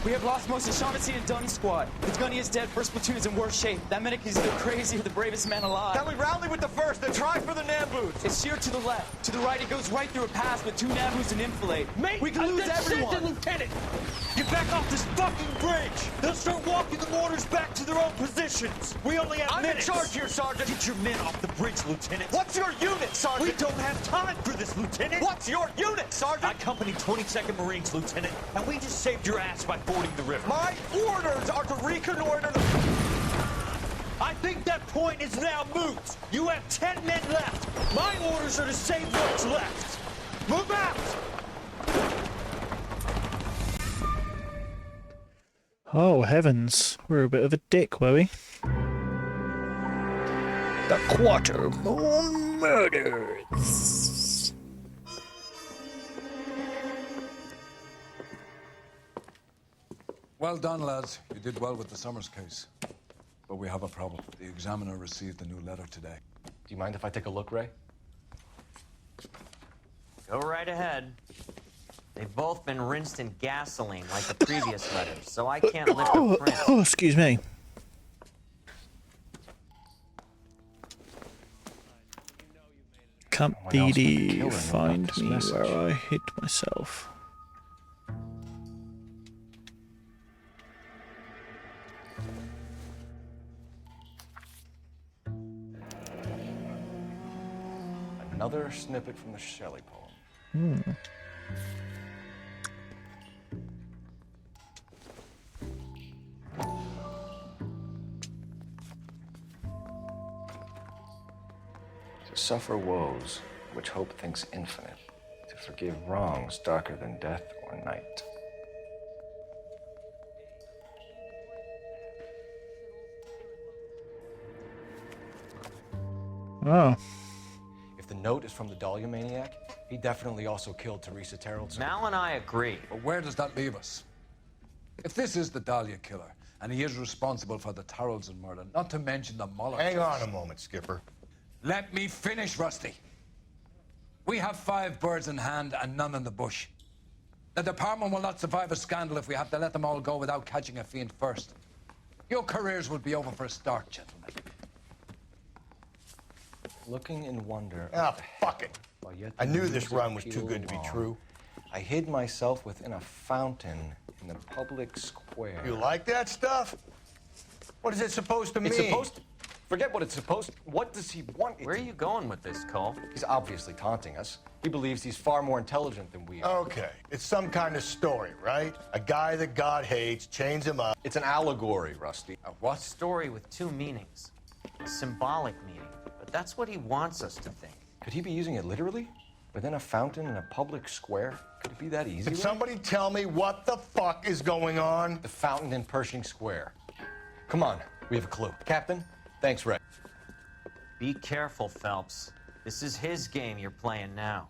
We have lost most of Shaughnessy and Dunn's squad. The gunny is dead, first platoon is in worse shape. That medic is either crazy or the bravest man alive. Then we rally with the first and try for the Nambus. It's sheer to the left. To the right, it goes right through a pass with 2 Nambus and enfilade. Mate, we can lose everyone. Lieutenant, get back off this fucking bridge. They'll start walking the mortars back to their own positions. We only have minutes. I'm in charge here, Sergeant. Get your men off the bridge, Lieutenant. What's your unit, Sergeant? We don't have time for this, Lieutenant. What's your unit, Sergeant? I company 22nd Marines, Lieutenant, and we just saved your ass by fording the river. My orders are to reconnoiter the... I think that point is now moot. You have 10 men left. My orders are to save what's left. Move out! Oh, heavens. We're a bit of a dick, were we? The Quatermain murders. Well done, lads. You did well with the Summers case. But we have a problem. The examiner received a new letter today. Do you mind if I take a look, Ray? Go right ahead. They've both been rinsed in gasoline like the previous letters, so I can't lift a print. Oh, excuse me. Can't BD find me where I hid myself. Another snippet from the Shelley poem. To suffer woes which hope thinks infinite, to forgive wrongs darker than death or night. Oh. If the note is from the Dahlia maniac, he definitely also killed Teresa Terrell's. Mal and I agree. But where does that leave us? If this is the Dahlia killer, and he is responsible for the Tarrelson murder, not to mention the Muller Hang case. on a moment, Skipper. Let me finish, Rusty. We have 5 birds in hand and none in the bush. The department will not survive a scandal if we have to let them all go without catching a fiend first. Your careers will be over for a start, gentlemen. Looking in wonder. Ah, fuck it. I knew this run was too good to be true. I hid myself within a fountain in the public square. You like that stuff? What is it supposed to mean? It's supposed to... Forget what it's supposed to... What does he want? Where are you going with this, Cole? He's obviously taunting us. He believes he's far more intelligent than we are. Okay, it's some kind of story, right? A guy that God hates, chains him up. It's an allegory, Rusty. A what? Story with 2 meanings. A symbolic meaning. But that's what he wants us to think. Could he be using it literally? Within a fountain in a public square? Could it be that easy? Can somebody tell me what the fuck is going on? The fountain in Pershing Square. Come on, we have a clue. Captain, thanks, Ray. Be careful, Phelps. This is his game you're playing now.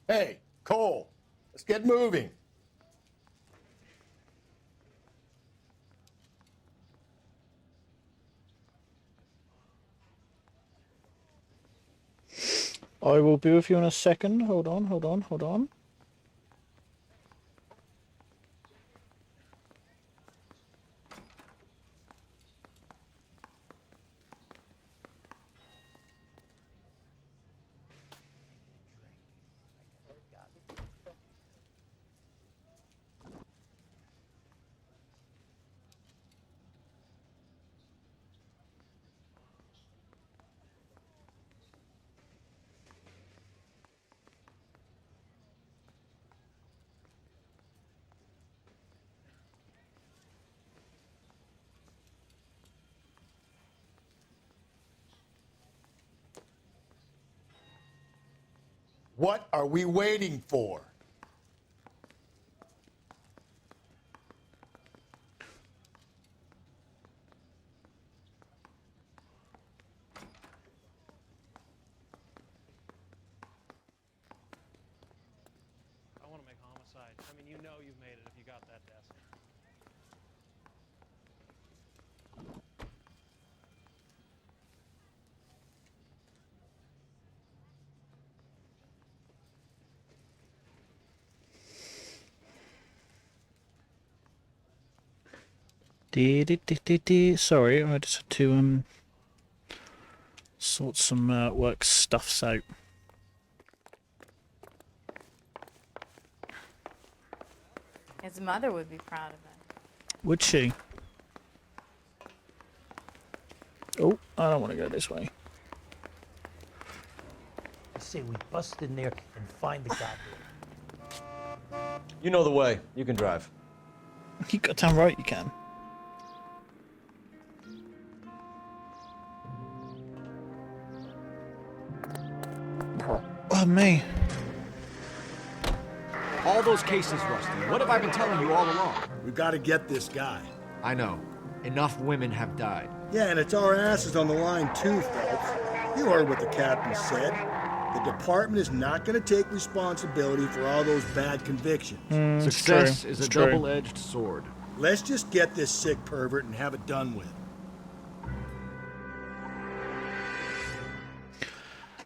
Hey, Cole, let's get moving. I will be with you in a second. Hold on, hold on, hold on. What are we waiting for? I want to make homicide. I mean, you know you've made it if you got that desk. Sorry, I just had to sort some work stuffs out. His mother would be proud of him. Would she? Oh, I don't want to go this way. I say we bust in there and find the goddamn. You know the way. You can drive. You got damn right you can. Oh, me. All those cases, Rusty. What have I been telling you all along? We've got to get this guy. I know. Enough women have died. Yeah, and it's our asses on the line too, Phelps. You heard what the captain said. The department is not going to take responsibility for all those bad convictions. Success is a double-edged sword. Let's just get this sick pervert and have it done with.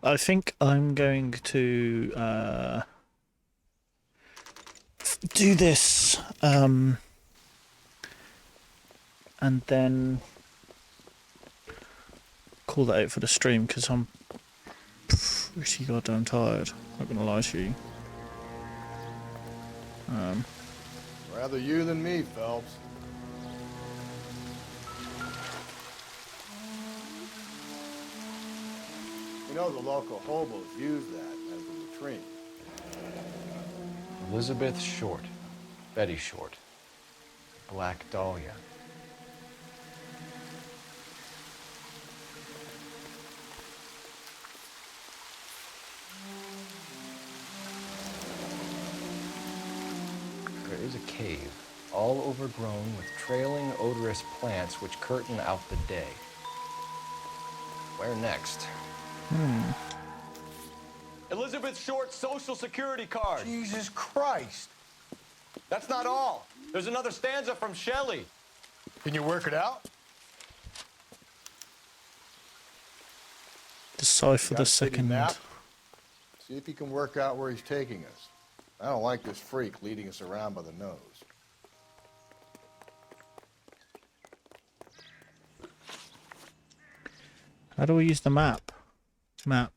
I think I'm going to do this and then call that out for the stream because I'm pretty goddamn tired. Not gonna lie to you. Rather you than me, Phelps. You know the local hobos use that as a latrine. Elizabeth Short. Betty Short. Black Dahlia. There is a cave, all overgrown with trailing odorous plants which curtain out the day. Where next? Elizabeth Short's social security card. Jesus Christ. That's not all. There's another stanza from Shelley. Can you work it out? Decipher Got the a city second. map? See if you can work out where he's taking us. I don't like this freak leading us around by the nose. How do we use the map? Map.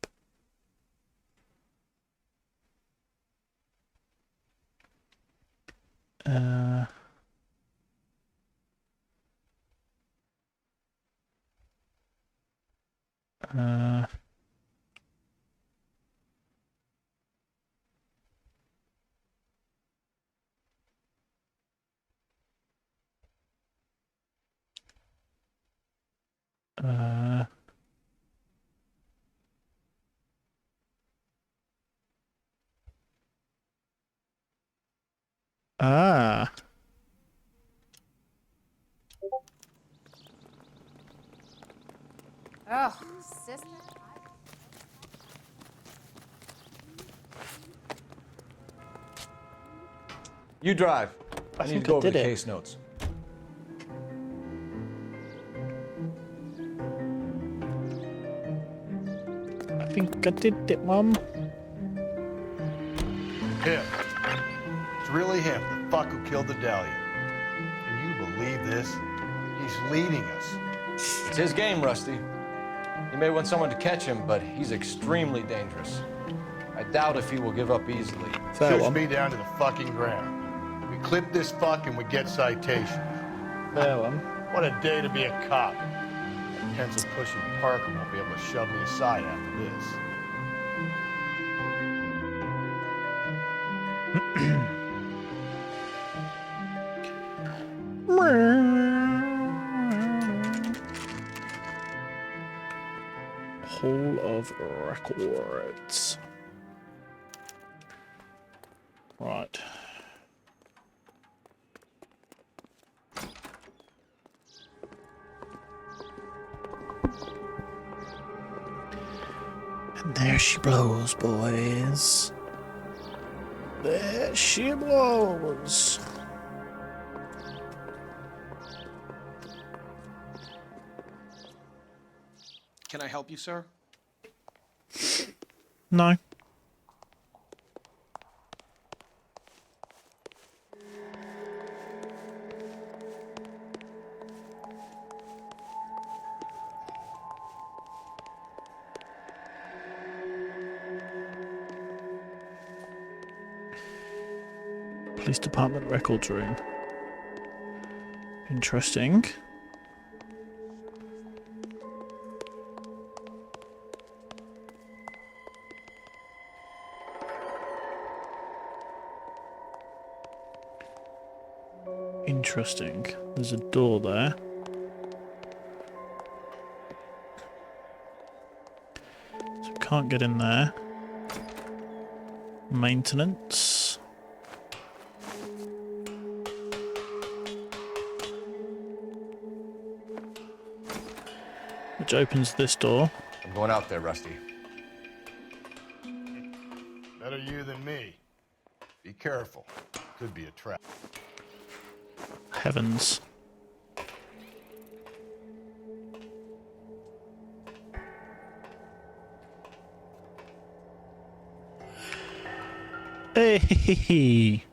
Ah. Oh, sister. You drive. I need to think go I over the did it. case notes. I think I did it, Mum. Him. It's really him, the fuck who killed the Dahlia. Can you believe this? He's leading us. It's his game, Rusty. He may want someone to catch him, but he's extremely dangerous. I doubt if he will give up easily. Shoots me down to the fucking ground. We clip this fuck and we get citations. Fair one. What a day to be a cop. That pencil-pushing Parker won't be able to shove me aside after this. Hall of Records. Right. And there she blows, boys. There she blows. Can I help you, sir? No. Police Department records room. Interesting. Interesting. There's a door there. So can't get in there. Maintenance. Which opens this door. I'm going out there, Rusty. Better you than me. Be careful. Could be a trap. Heavens. Hey!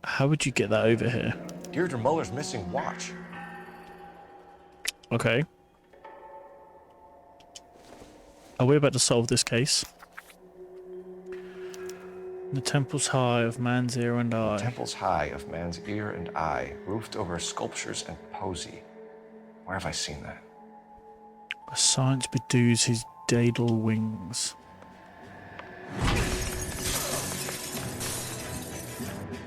How would you get that over here? Deirdre Muller's missing watch. Okay. Are we about to solve this case? The temple's high of man's ear and eye. The temple's high of man's ear and eye, roofed over sculptures and poesy. Where have I seen that? A science bedews his daedal wings.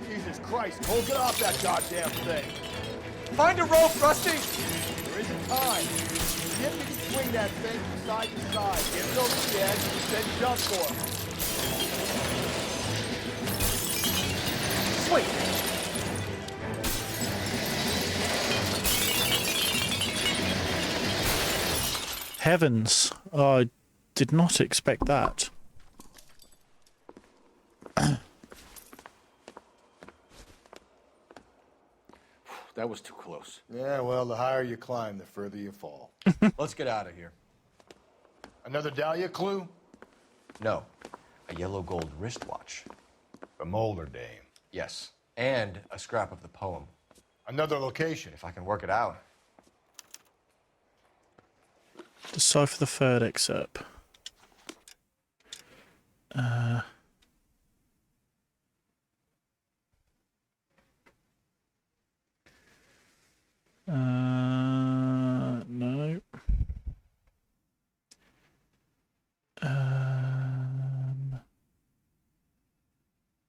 Jesus Christ, Cole, get off that goddamn thing. Find a rope, Rusty! There isn't time. See if you can swing that thing from side to side. Get it over the edge, then jump for it. Swing! Heavens, I did not expect that. That was too close. Yeah, well, the higher you climb, the further you fall. Let's get out of here. Another Dahlia clue? No. A yellow gold wristwatch. The Molar Dame. Yes. And a scrap of the poem. Another location. If I can work it out. Decipher the third excerpt. No.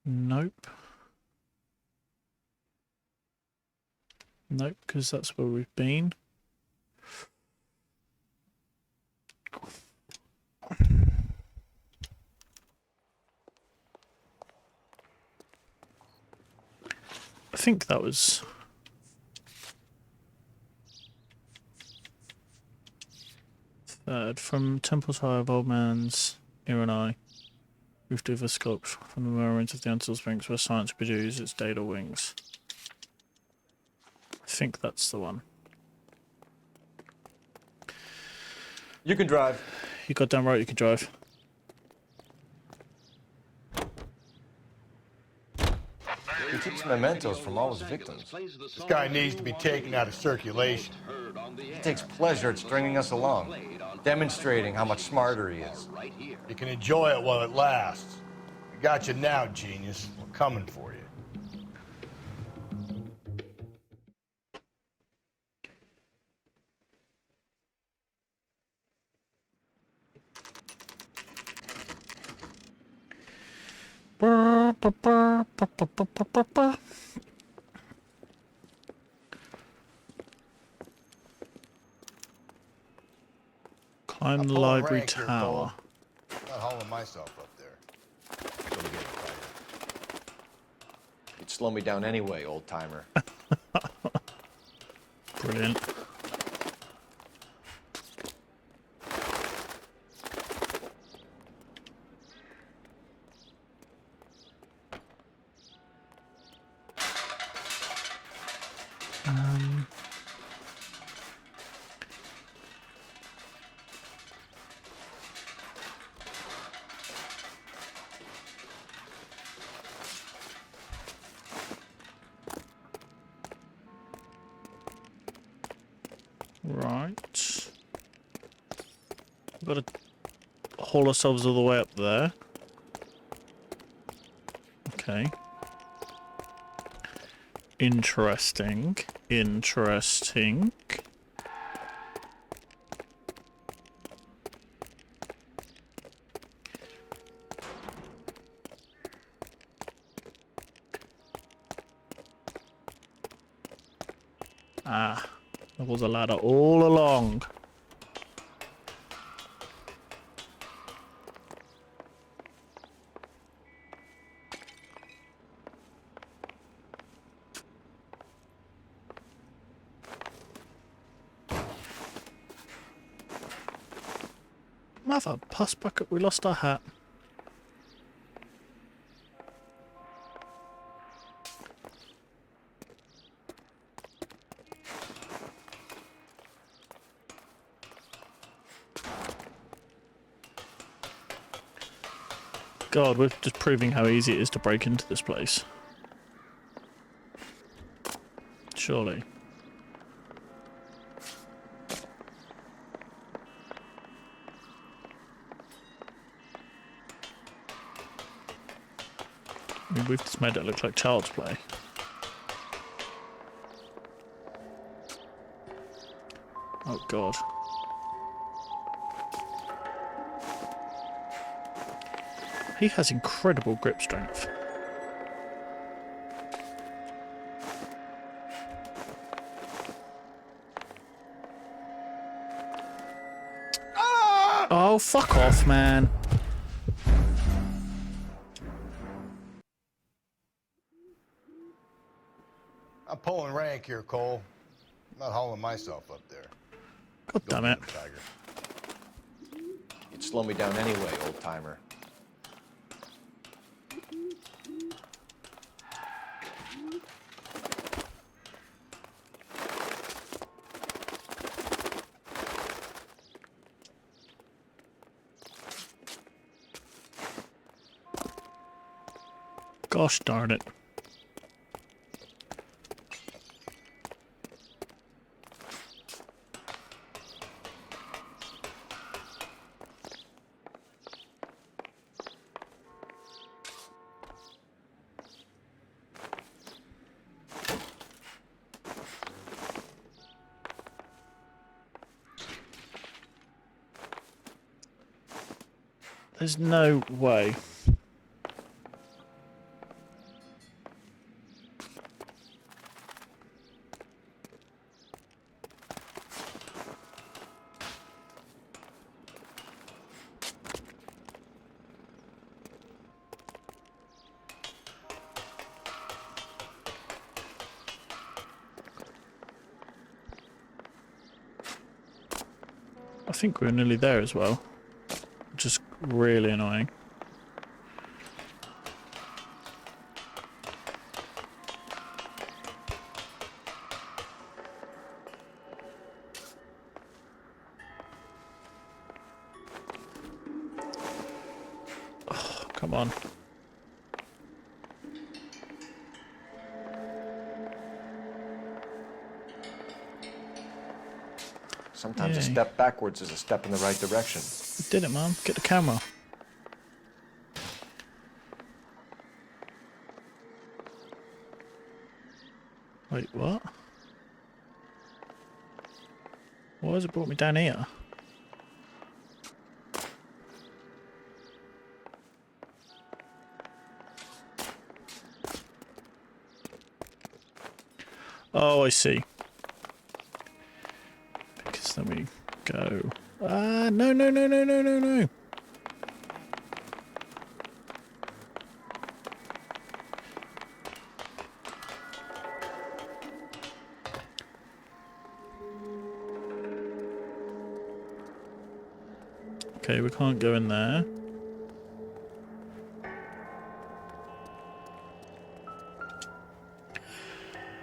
Nope. Nope, because that's where we've been. I think that was... Third, from Temple's High of Old Man's Ear and Eye, roofed over sculpture from the ruins of the Until Springs where science produces its daedal wings. I think that's the one. You can drive. You goddamn right you can drive. He keeps mementos from all his victims. This guy needs to be taken out of circulation. He takes pleasure at stringing us along, demonstrating how much smarter he is. You can enjoy it while it lasts. We got you now, genius. We're coming for you. Climb the library tower. Not hauling myself up there. Till we get it fired You'd slow me down anyway, old-timer. Brilliant. Right. We've got to haul ourselves all the way up there. Okay. Interesting. Interesting. Ah, there was a ladder all along. Mother puss bucket, we lost our hat. God, we're just proving how easy it is to break into this place. Surely. I mean, we've just made it look like child's play. Oh God. He has incredible grip strength. Oh, fuck off, man. I'm pulling rank here, Cole. I'm not hauling myself up there. God damn it. Tiger. You'd slow me down anyway, old-timer. Gosh darn it. There's no way. I think we're nearly there as well, which is really annoying. Oh, come on. Sometimes a Yay. step backwards is a step in the right direction. We did it, Mom. Get the camera. Wait, what? Why has it brought me down here? Oh, I see. Because then we go... Ah, no, no, no, no, no, no, no. Okay, we can't go in there.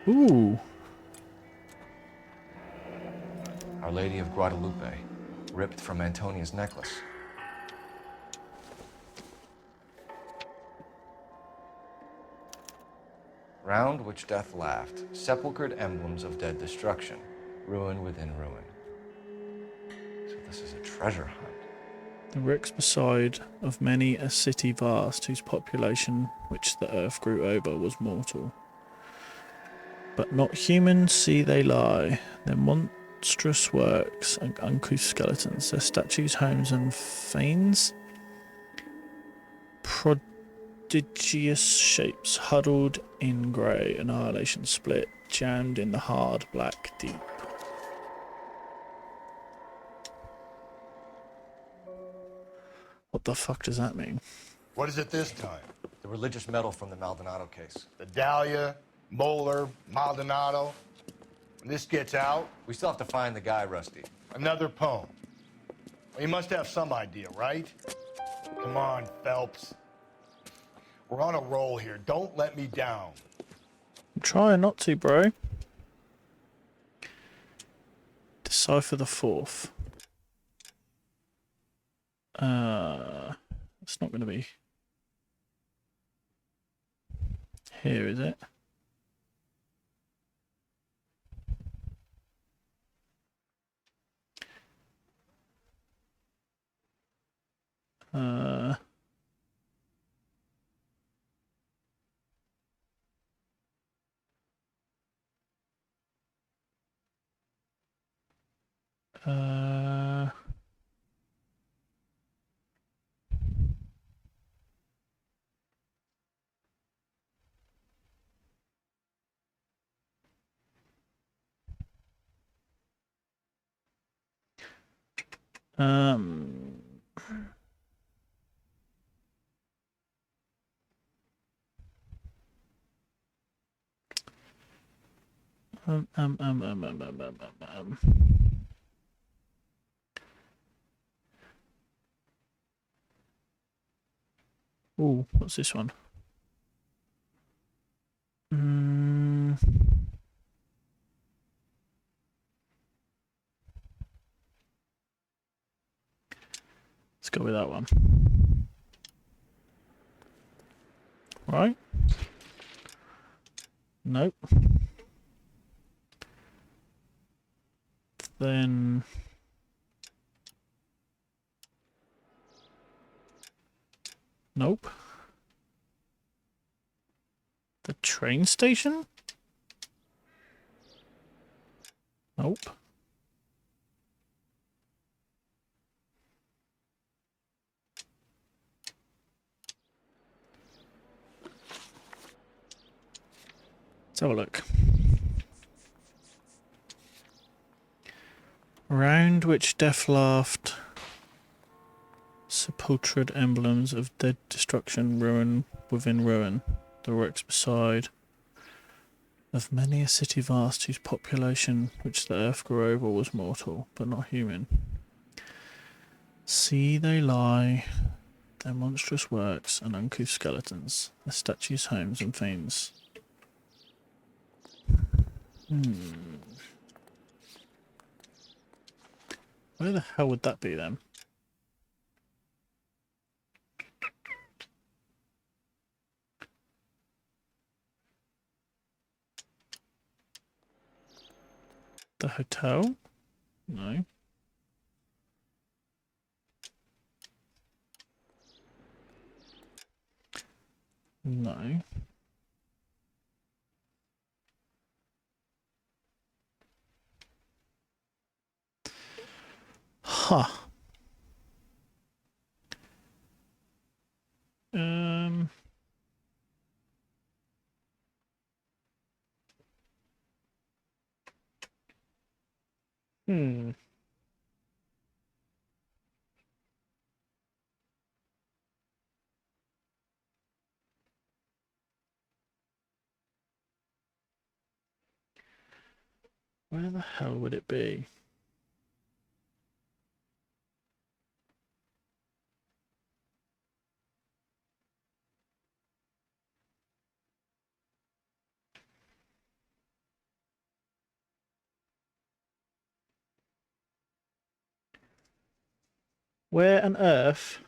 Ooh. Our Lady of Guadalupe, ripped from Antonia's necklace. Round which death laughed, sepulchred emblems of dead destruction, ruin within ruin. So this is a treasure hunt. The wrecks beside of many a city vast, whose population which the earth grew over was mortal. But not human see they lie, their monstrous works and uncouth skeletons, their statues, homes and fanes, prodigious shapes huddled in grey, annihilation split, jammed in the hard black deep. What the fuck does that mean? What is it this time? The religious medal from the Maldonado case. The Dahlia, Moeller, Maldonado. When this gets out... We still have to find the guy, Rusty. Another poem. Well, you must have some idea, right? Come on, Phelps. We're on a roll here. Don't let me down. I'm trying not to, bro. Decipher the fourth. It's not going to be here, is it? Uh, um, um, um, um, um, um, um, um, um. Ooh, what's this one? Let's go with that one. Right? Nope. Then nope. The train station? Nope. Let's have a look. Round which death laughed, sepulchred emblems of dead destruction, ruin within ruin, the wrecks beside of many a city vast, whose population which the earth grew over was mortal, but not human. See they lie, their monstrous works and uncouth skeletons, their statues, homes and fiends. Where the hell would that be then? The hotel? No. No. Huh. Where the hell would it be? Where on earth?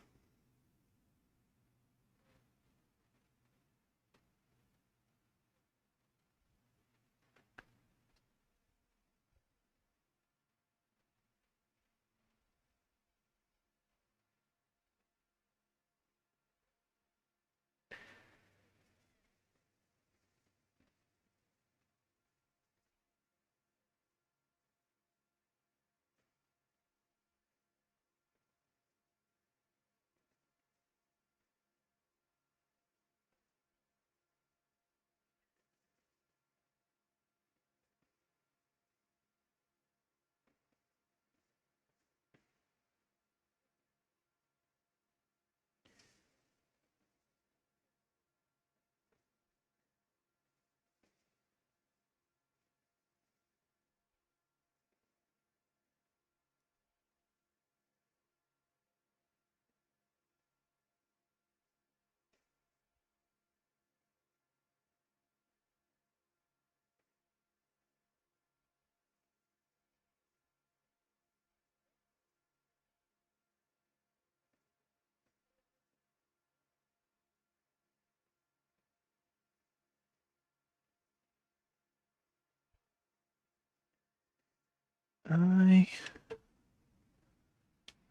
I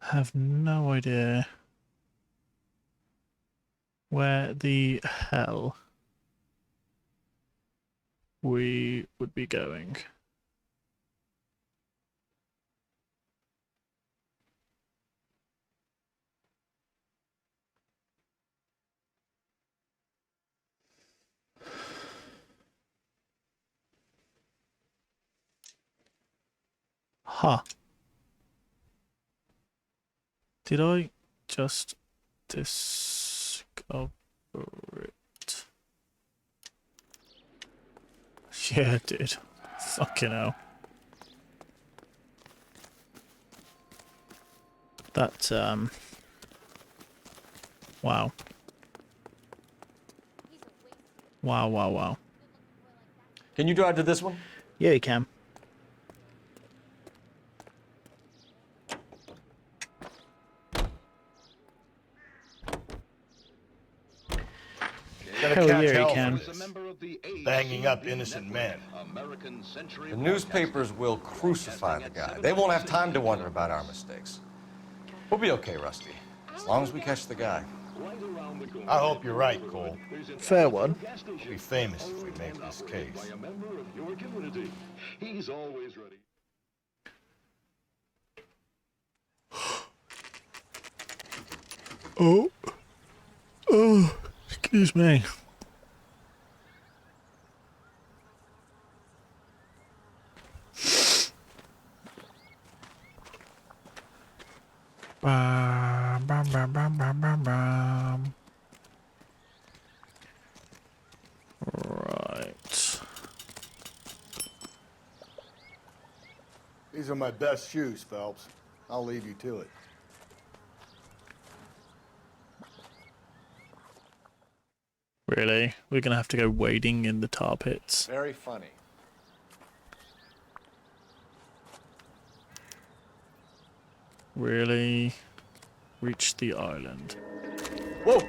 have no idea where the hell we would be going. Huh. Did I just discover it? Yeah, I did. Fucking hell. That, wow. Wow, wow, wow. Can you drive to this one? Yeah, you can. Hell yeah, you can. Banging up innocent men. The newspapers will crucify the guy. They won't have time to wonder about our mistakes. We'll be okay, Rusty, as long as we catch the guy. I hope you're right, Cole. Fair one. We'll be famous if we make this case. He's always ready. Oh. Oh. Excuse me. Bam, bam, bam, bam, bam, bam, bam. Right. These are my best shoes, Phelps. I'll leave you to it. Really? We're gonna have to go wading in the tar pits. Very funny. Really? Reach the island. Whoa!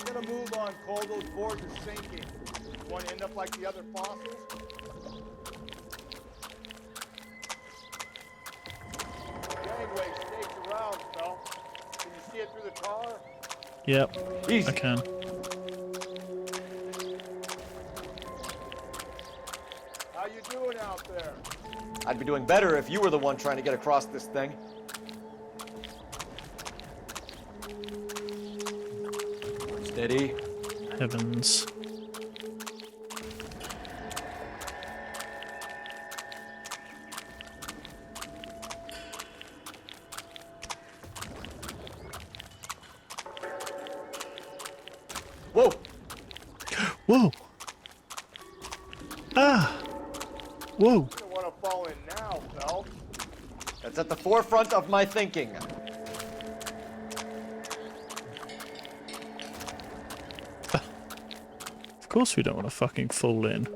Gonna move on, Cole. Those boards are sinking. Want to end up like the other fossils? Gangway stakes around, Phelps. Can you see it through the tar? Yep, Easy. I can. How you doing out there? I'd be doing better if you were the one trying to get across this thing. Steady. Heavens. Whoa! Whoa! Ah! Whoa! You don't want to fall in now, Phelps. That's at the forefront of my thinking. Of course we don't want to fucking fall in.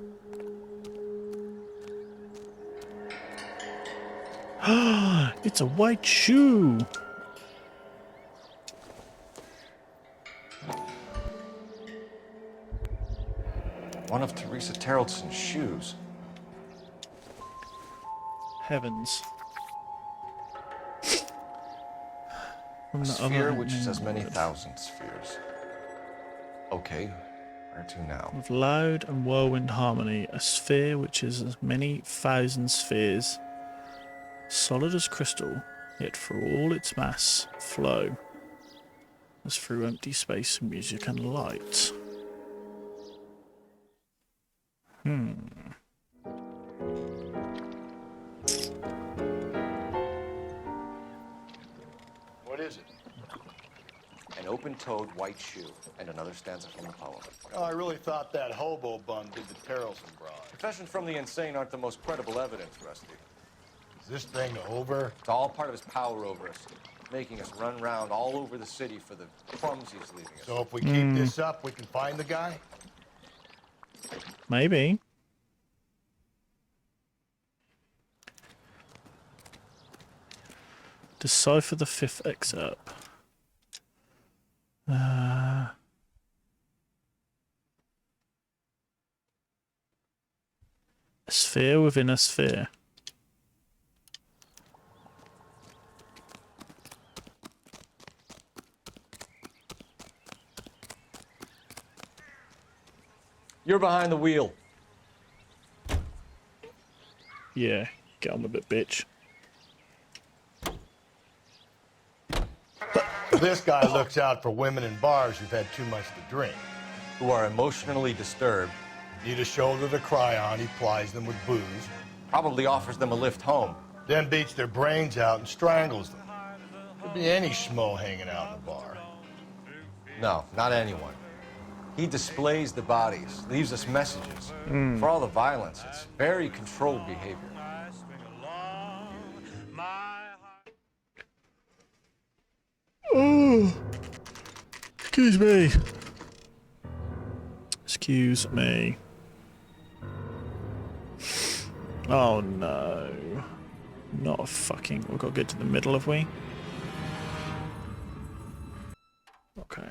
It's a white shoe! one of Teresa Terrelson's shoes. Heavens. From A the sphere other which is as many word. thousand spheres. Okay, where to now? With loud and whirlwind harmony, a sphere which is as many thousand spheres, solid as crystal, yet for all its mass, flow, as through empty space, music and light. What is it? An open-toed white shoe, and another stanza from the poem. Oh, I really thought that hobo bum did the Terrelson broad. Confessions from the insane aren't the most credible evidence, Rusty. Is this thing over? It's all part of his power over us, making us run round all over the city for the crumbs he's leaving us. So if we keep this up, we can find the guy? Maybe. Decipher the fifth excerpt. A sphere within a sphere. You're behind the wheel. Yeah, get on with it, bitch. This guy looks out for women in bars who've had too much to drink. Who are emotionally disturbed. Need a shoulder to cry on, he plies them with booze. Probably offers them a lift home. Then beats their brains out and strangles them. Could be any schmo hanging out in the bar. No, not anyone. He displays the bodies, leaves us messages. For all the violence, it's very controlled behavior. Oh, excuse me. Excuse me. Oh no. Not a fucking... We've got to get to the middle, have we? Okay.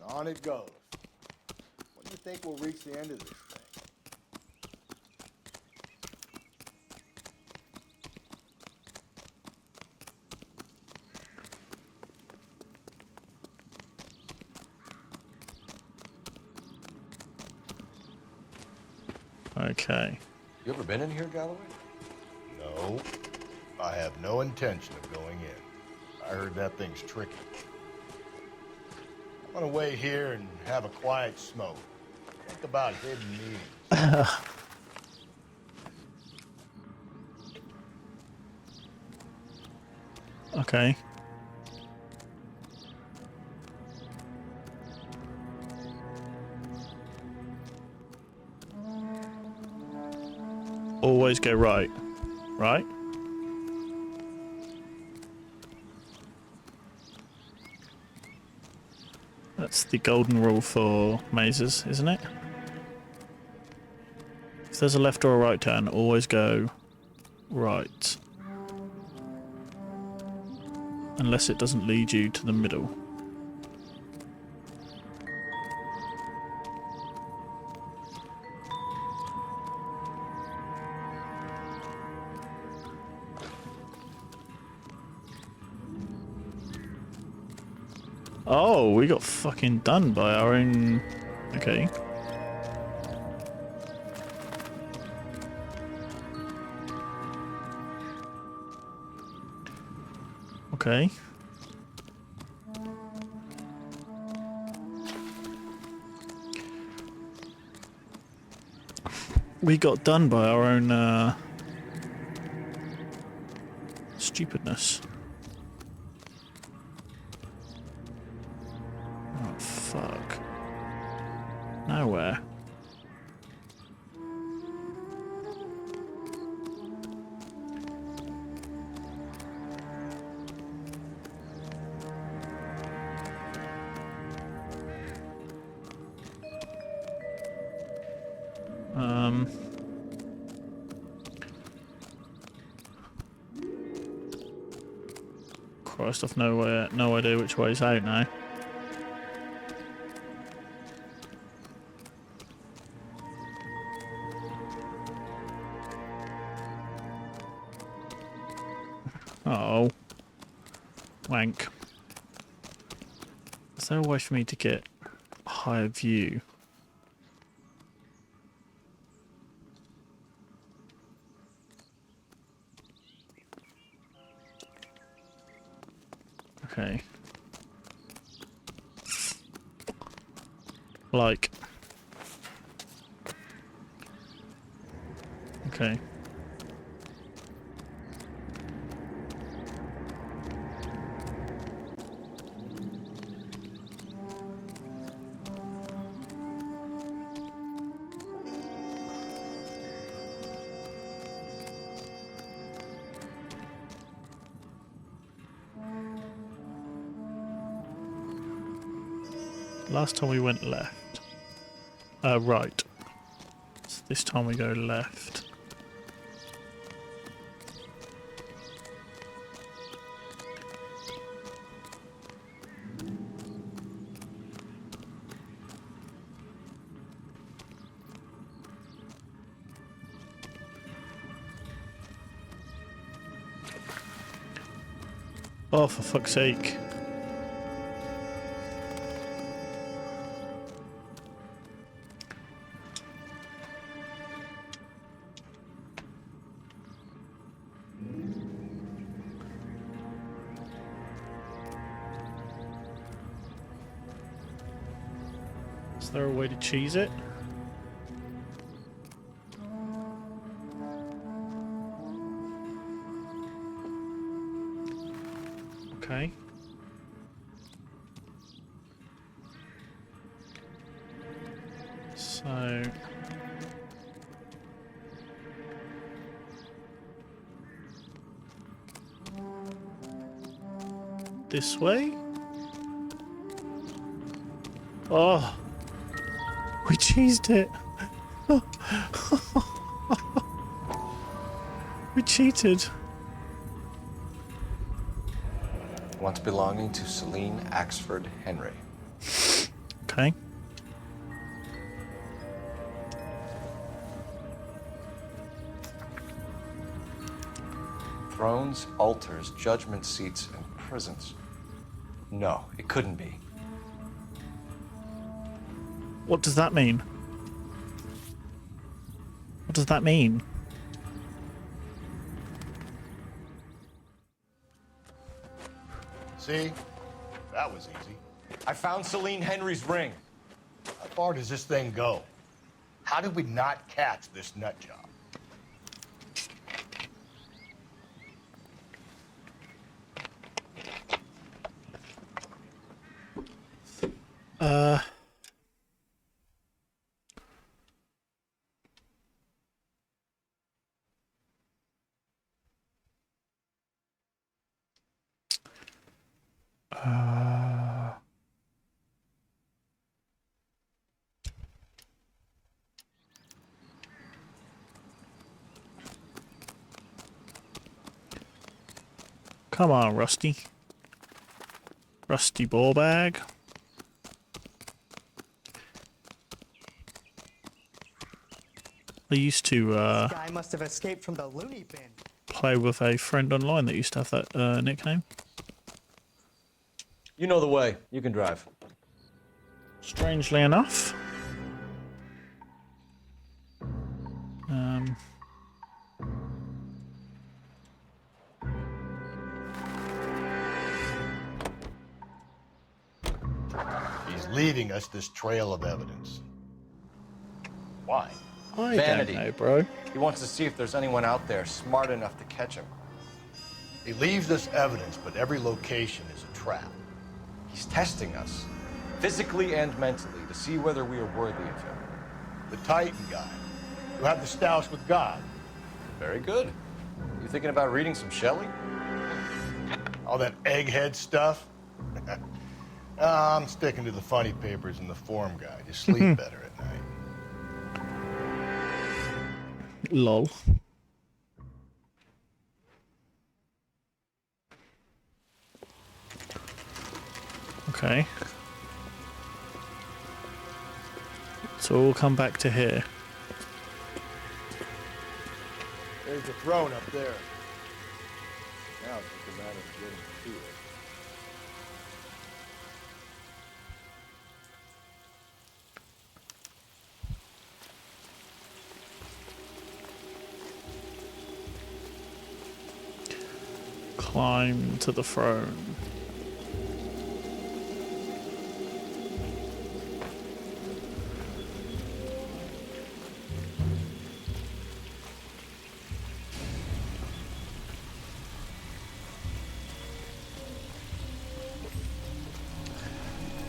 On it goes. When do you think we'll reach the end of this thing? Okay. You ever been in here, Galloway? No. I have no intention of going in. I heard that thing's tricky. I'm gonna wait here and have a quiet smoke. Think about hidden meanings. Okay. Always go right. Right? That's the golden rule for mazes, isn't it? If there's a left or a right turn, always go right. Unless it doesn't lead you to the middle. Oh, we got fucking done by our own... Okay. Okay. We got done by our own stupidness. Oh, fuck. Nowhere. Christ, I've no idea which way's out now. Oh. Wank. Is there a way for me to get a higher view? Okay. Like. Okay. Last time we went left. Right. So this time we go left. Oh, for fuck's sake. Is there a way to cheese it? Okay. So... this way? Oh! We cheesed it! We cheated! Once belonging to Celine Axford Henry. Okay. Thrones, altars, judgment seats, and prisons. No, it couldn't be. What does that mean? What does that mean? See? That was easy. I found Celine Henry's ring. How far does this thing go? How did we not catch this nut job? Come on, Rusty. Rusty ball bag. I used to This guy must have escaped from the loony bin. play with a friend online that used to have that nickname. You know the way. You can drive. Strangely enough. He's leaving us this trail of evidence. Why? I Vanity. don't know, bro. He wants to see if there's anyone out there smart enough to catch him. He leaves us evidence, but every location is a trap. He's testing us, physically and mentally, to see whether we are worthy of him. The Titan guy, who had the stoush with God. Very good. You thinking about reading some Shelley? All that egghead stuff? I'm sticking to the funny papers and the form guide. You sleep better at night. Lol. Okay. So we'll come back to here. There's the throne up there. Now it's just a matter of getting to it. Climb to the throne.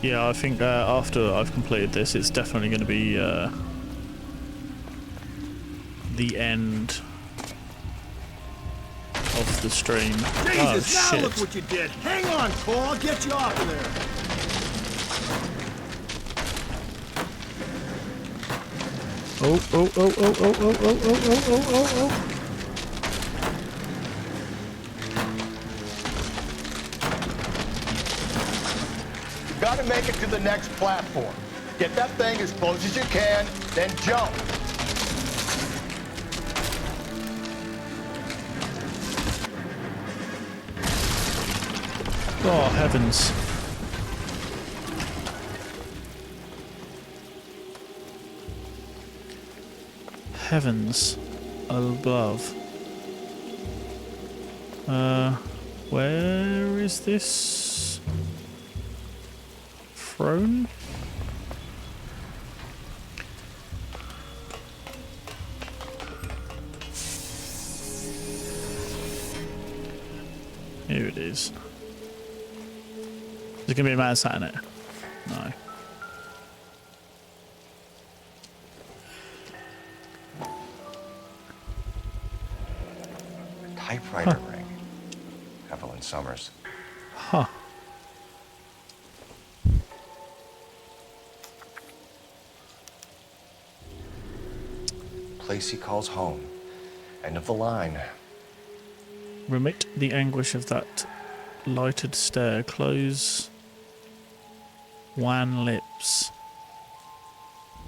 Yeah, I think after I've completed this, it's definitely going to be the end of the stream. Jesus, now shit. look what you did. Hang on, Cole. I'll get you off of there. Oh. You gotta make it to the next platform. Get that thing as close as you can, then jump. Oh, heavens. Heavens above. Where is this throne? Here it is. There's gonna be a man sat in it. No. Typewriter ring. Evelyn Summers. Huh. Place he calls home. End of the line. Remit the anguish of that lighted stare. Close wan lips.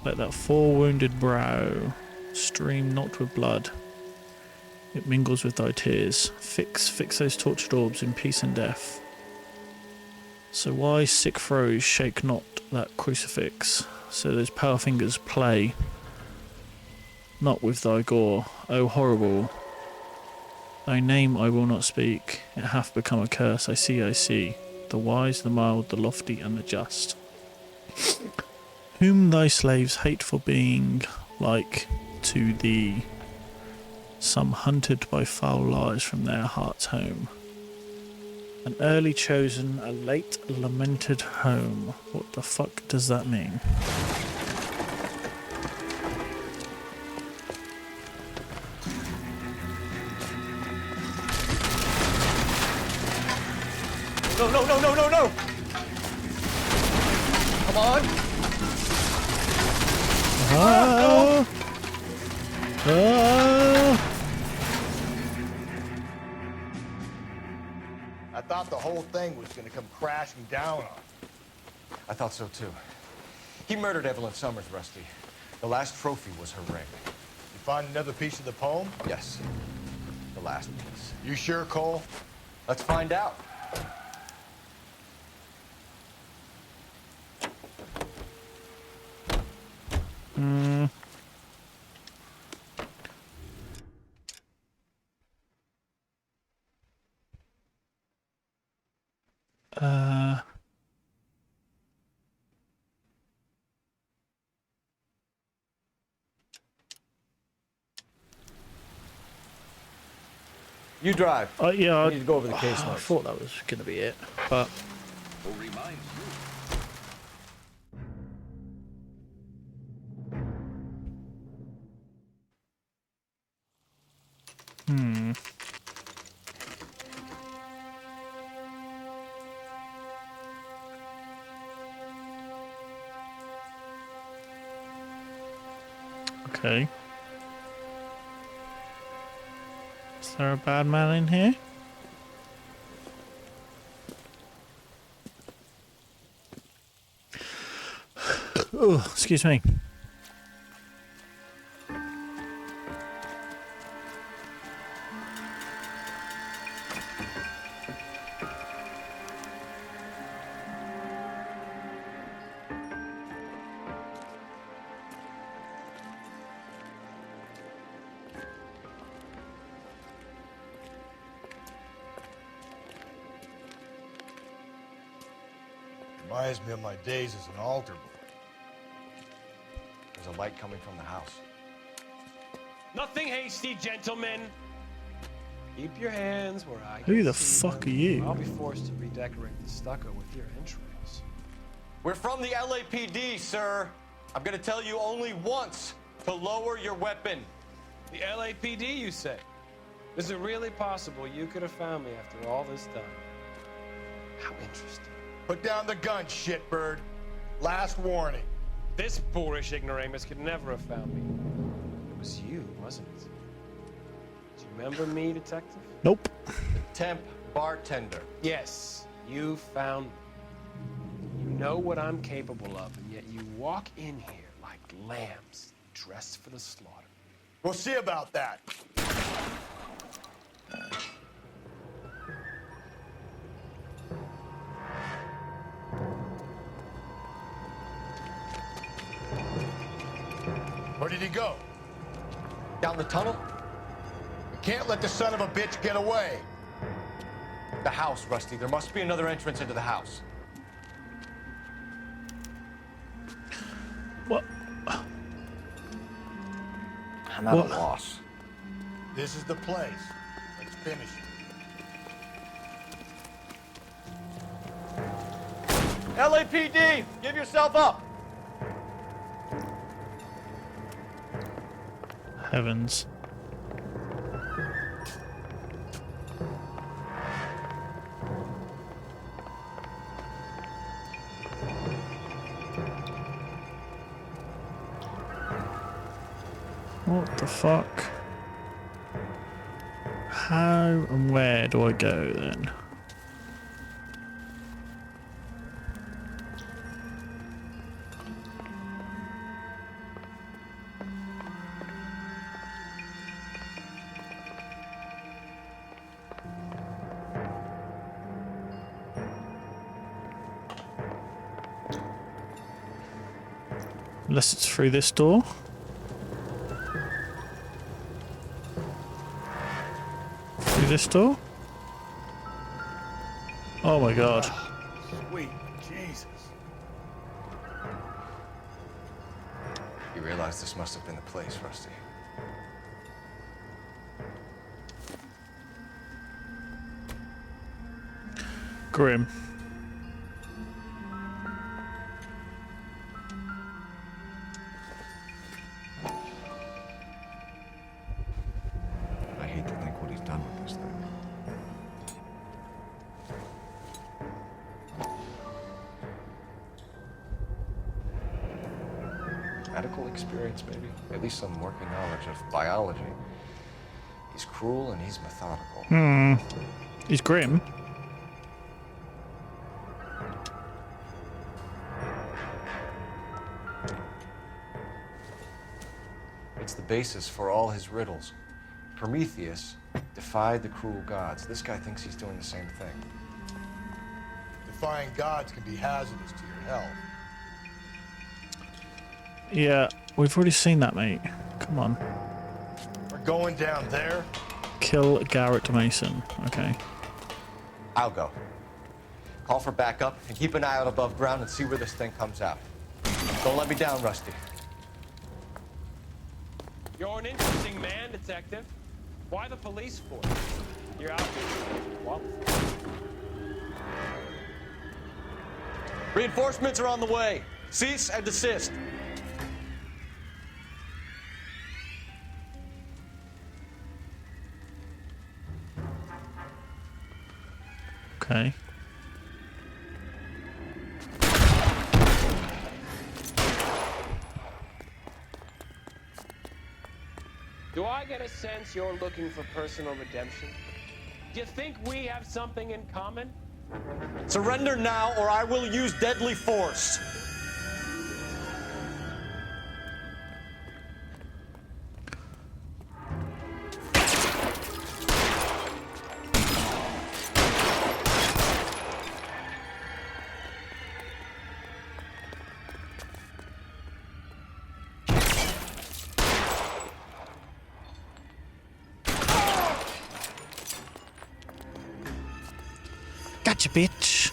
Let that forewounded brow stream not with blood. It mingles with thy tears. Fix those tortured orbs in peace and death. So why, sick throes, shake not that crucifix? So those pale fingers play not with thy gore. O horrible! Thy name I will not speak. It hath become a curse. I see. The wise, the mild, the lofty, and the just. Whom thy slaves hate for being like to thee. Some hunted by foul lies from their heart's home. An early chosen, a late lamented home. What the fuck does that mean? No! Come on! I thought the whole thing was gonna come crashing down on us. I thought so too. He murdered Evelyn Summers, Rusty. The last trophy was her ring. You find another piece of the poem? Yes. The last piece. You sure, Cole? Let's find out. You drive. Yeah, I need to go over the case I notes. thought that was going to be it, but okay. Is there a bad man in here? Oh, excuse me. Reminds me of my days as an altar boy. There's a light coming from the house. Nothing hasty, gentlemen. Keep your hands where I Who can the see fuck them. are you? I'll be forced to redecorate the stucco with your entrails. We're from the LAPD, sir. I'm gonna tell you only once to lower your weapon. The LAPD, you say? Is it really possible you could have found me after all this time? How interesting. Put down the gun, shitbird. Last warning. This boorish ignoramus could never have found me. It was you, wasn't it? Do you remember me, detective? Nope. The temp bartender. Yes, you found me. You know what I'm capable of, and yet you walk in here like lambs dressed for the slaughter. We'll see about that. Where did he go? Down the tunnel? We can't let the son of a bitch get away. The house, Rusty. There must be another entrance into the house. What? I'm at a loss. This is the place. Let's finish it. LAPD, give yourself up. Heavens. What the fuck? How and where do I go then? Unless it's through this door. Through this door? Oh my god. Sweet Jesus. You realize this must have been the place, Rusty. Grim. I hate to think what he's done with this thing. Medical experience, maybe? At least some working knowledge of biology. He's cruel and he's methodical. He's grim. It's the basis for all his riddles. Prometheus defied the cruel gods. This guy thinks he's doing the same thing. Defying gods can be hazardous to your health. Yeah, we've already seen that, mate. Come on. We're going down there. Kill Garrett Mason. Okay. I'll go. Call for backup and keep an eye out above ground and see where this thing comes out. Don't let me down, Rusty. You're an interesting man, detective. Why the police force? You're out here qualified. Reinforcements are on the way. Cease and desist. Okay. Do I get a sense you're looking for personal redemption? Do you think we have something in common? Surrender now or I will use deadly force. Gotcha, bitch.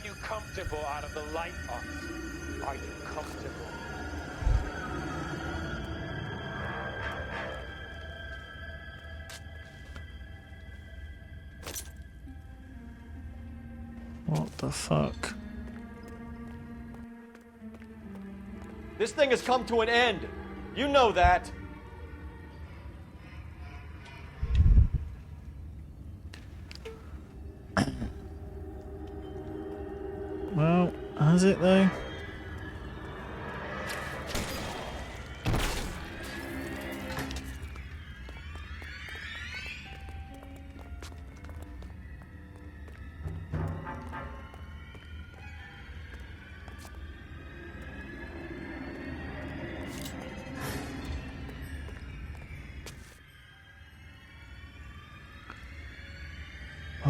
you comfortable out of the lighthouse? Are you comfortable? What the fuck? This thing has come to an end. You know that. Well, has it though?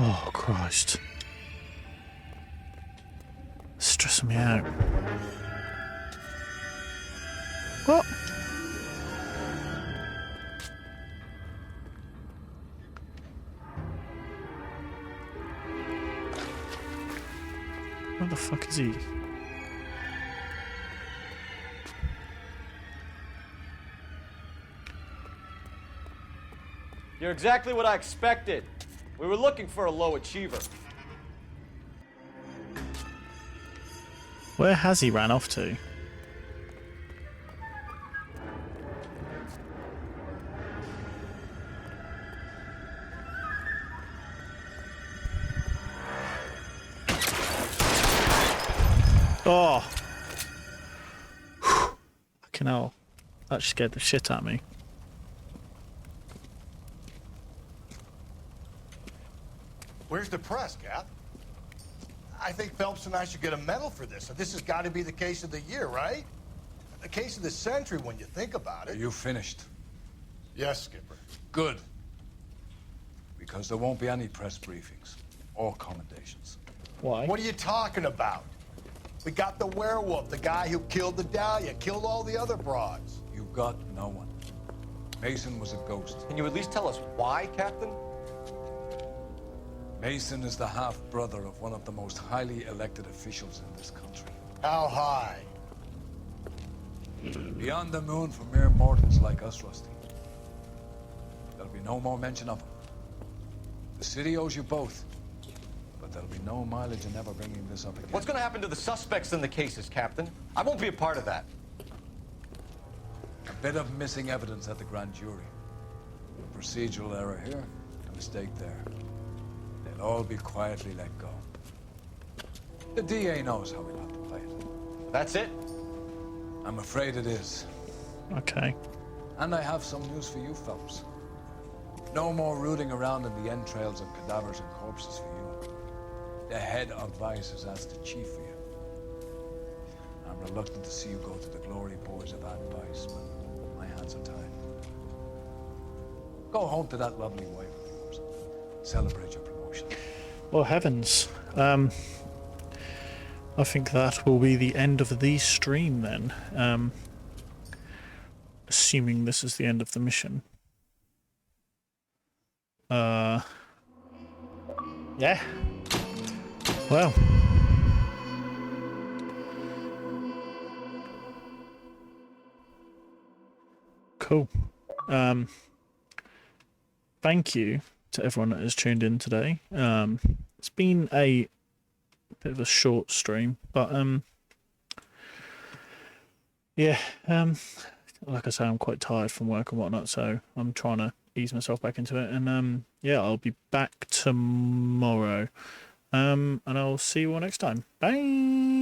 Oh, Christ. Stressing me out. What? Where the fuck is he? You're exactly what I expected. We were looking for a low achiever. Where has he ran off to? Oh! Fucking hell. That scared the shit out of me. Where's the press, Cap? I think Phelps and I should get a medal for this. This has got to be the case of the year, right? The case of the century when you think about it. Are you finished? Yes, Skipper. Good. Because there won't be any press briefings or commendations. Why? What are you talking about? We got the werewolf, the guy who killed the Dahlia, killed all the other broads. You got no one. Mason was a ghost. Can you at least tell us why, Captain? Mason is the half-brother of one of the most highly elected officials in this country. How high? Beyond the moon for mere mortals like us, Rusty. There'll be no more mention of him. The city owes you both. But there'll be no mileage in ever bringing this up again. What's going to happen to the suspects in the cases, Captain? I won't be a part of that. A bit of missing evidence at the grand jury. A procedural error here, a mistake there. They'll all be quietly let go. The DA knows how we like to play it. That's it? I'm afraid it is. Okay. And I have some news for you, Phelps. No more rooting around in the entrails of cadavers and corpses for you. The head of Vice has asked the chief for you. I'm reluctant to see you go to the glory boards of Vice, but my hands are tied. Go home to that lovely wife of yours. Celebrate your promotion. Well, heavens. I think that will be the end of the stream then. Assuming this is the end of the mission. Yeah. Well. Cool. Thank you to everyone that has tuned in today. It's been a bit of a short stream, but yeah, like I say, I'm quite tired from work and whatnot, so I'm trying to ease myself back into it, and yeah, I'll be back tomorrow, and I'll see you all next time. Bye.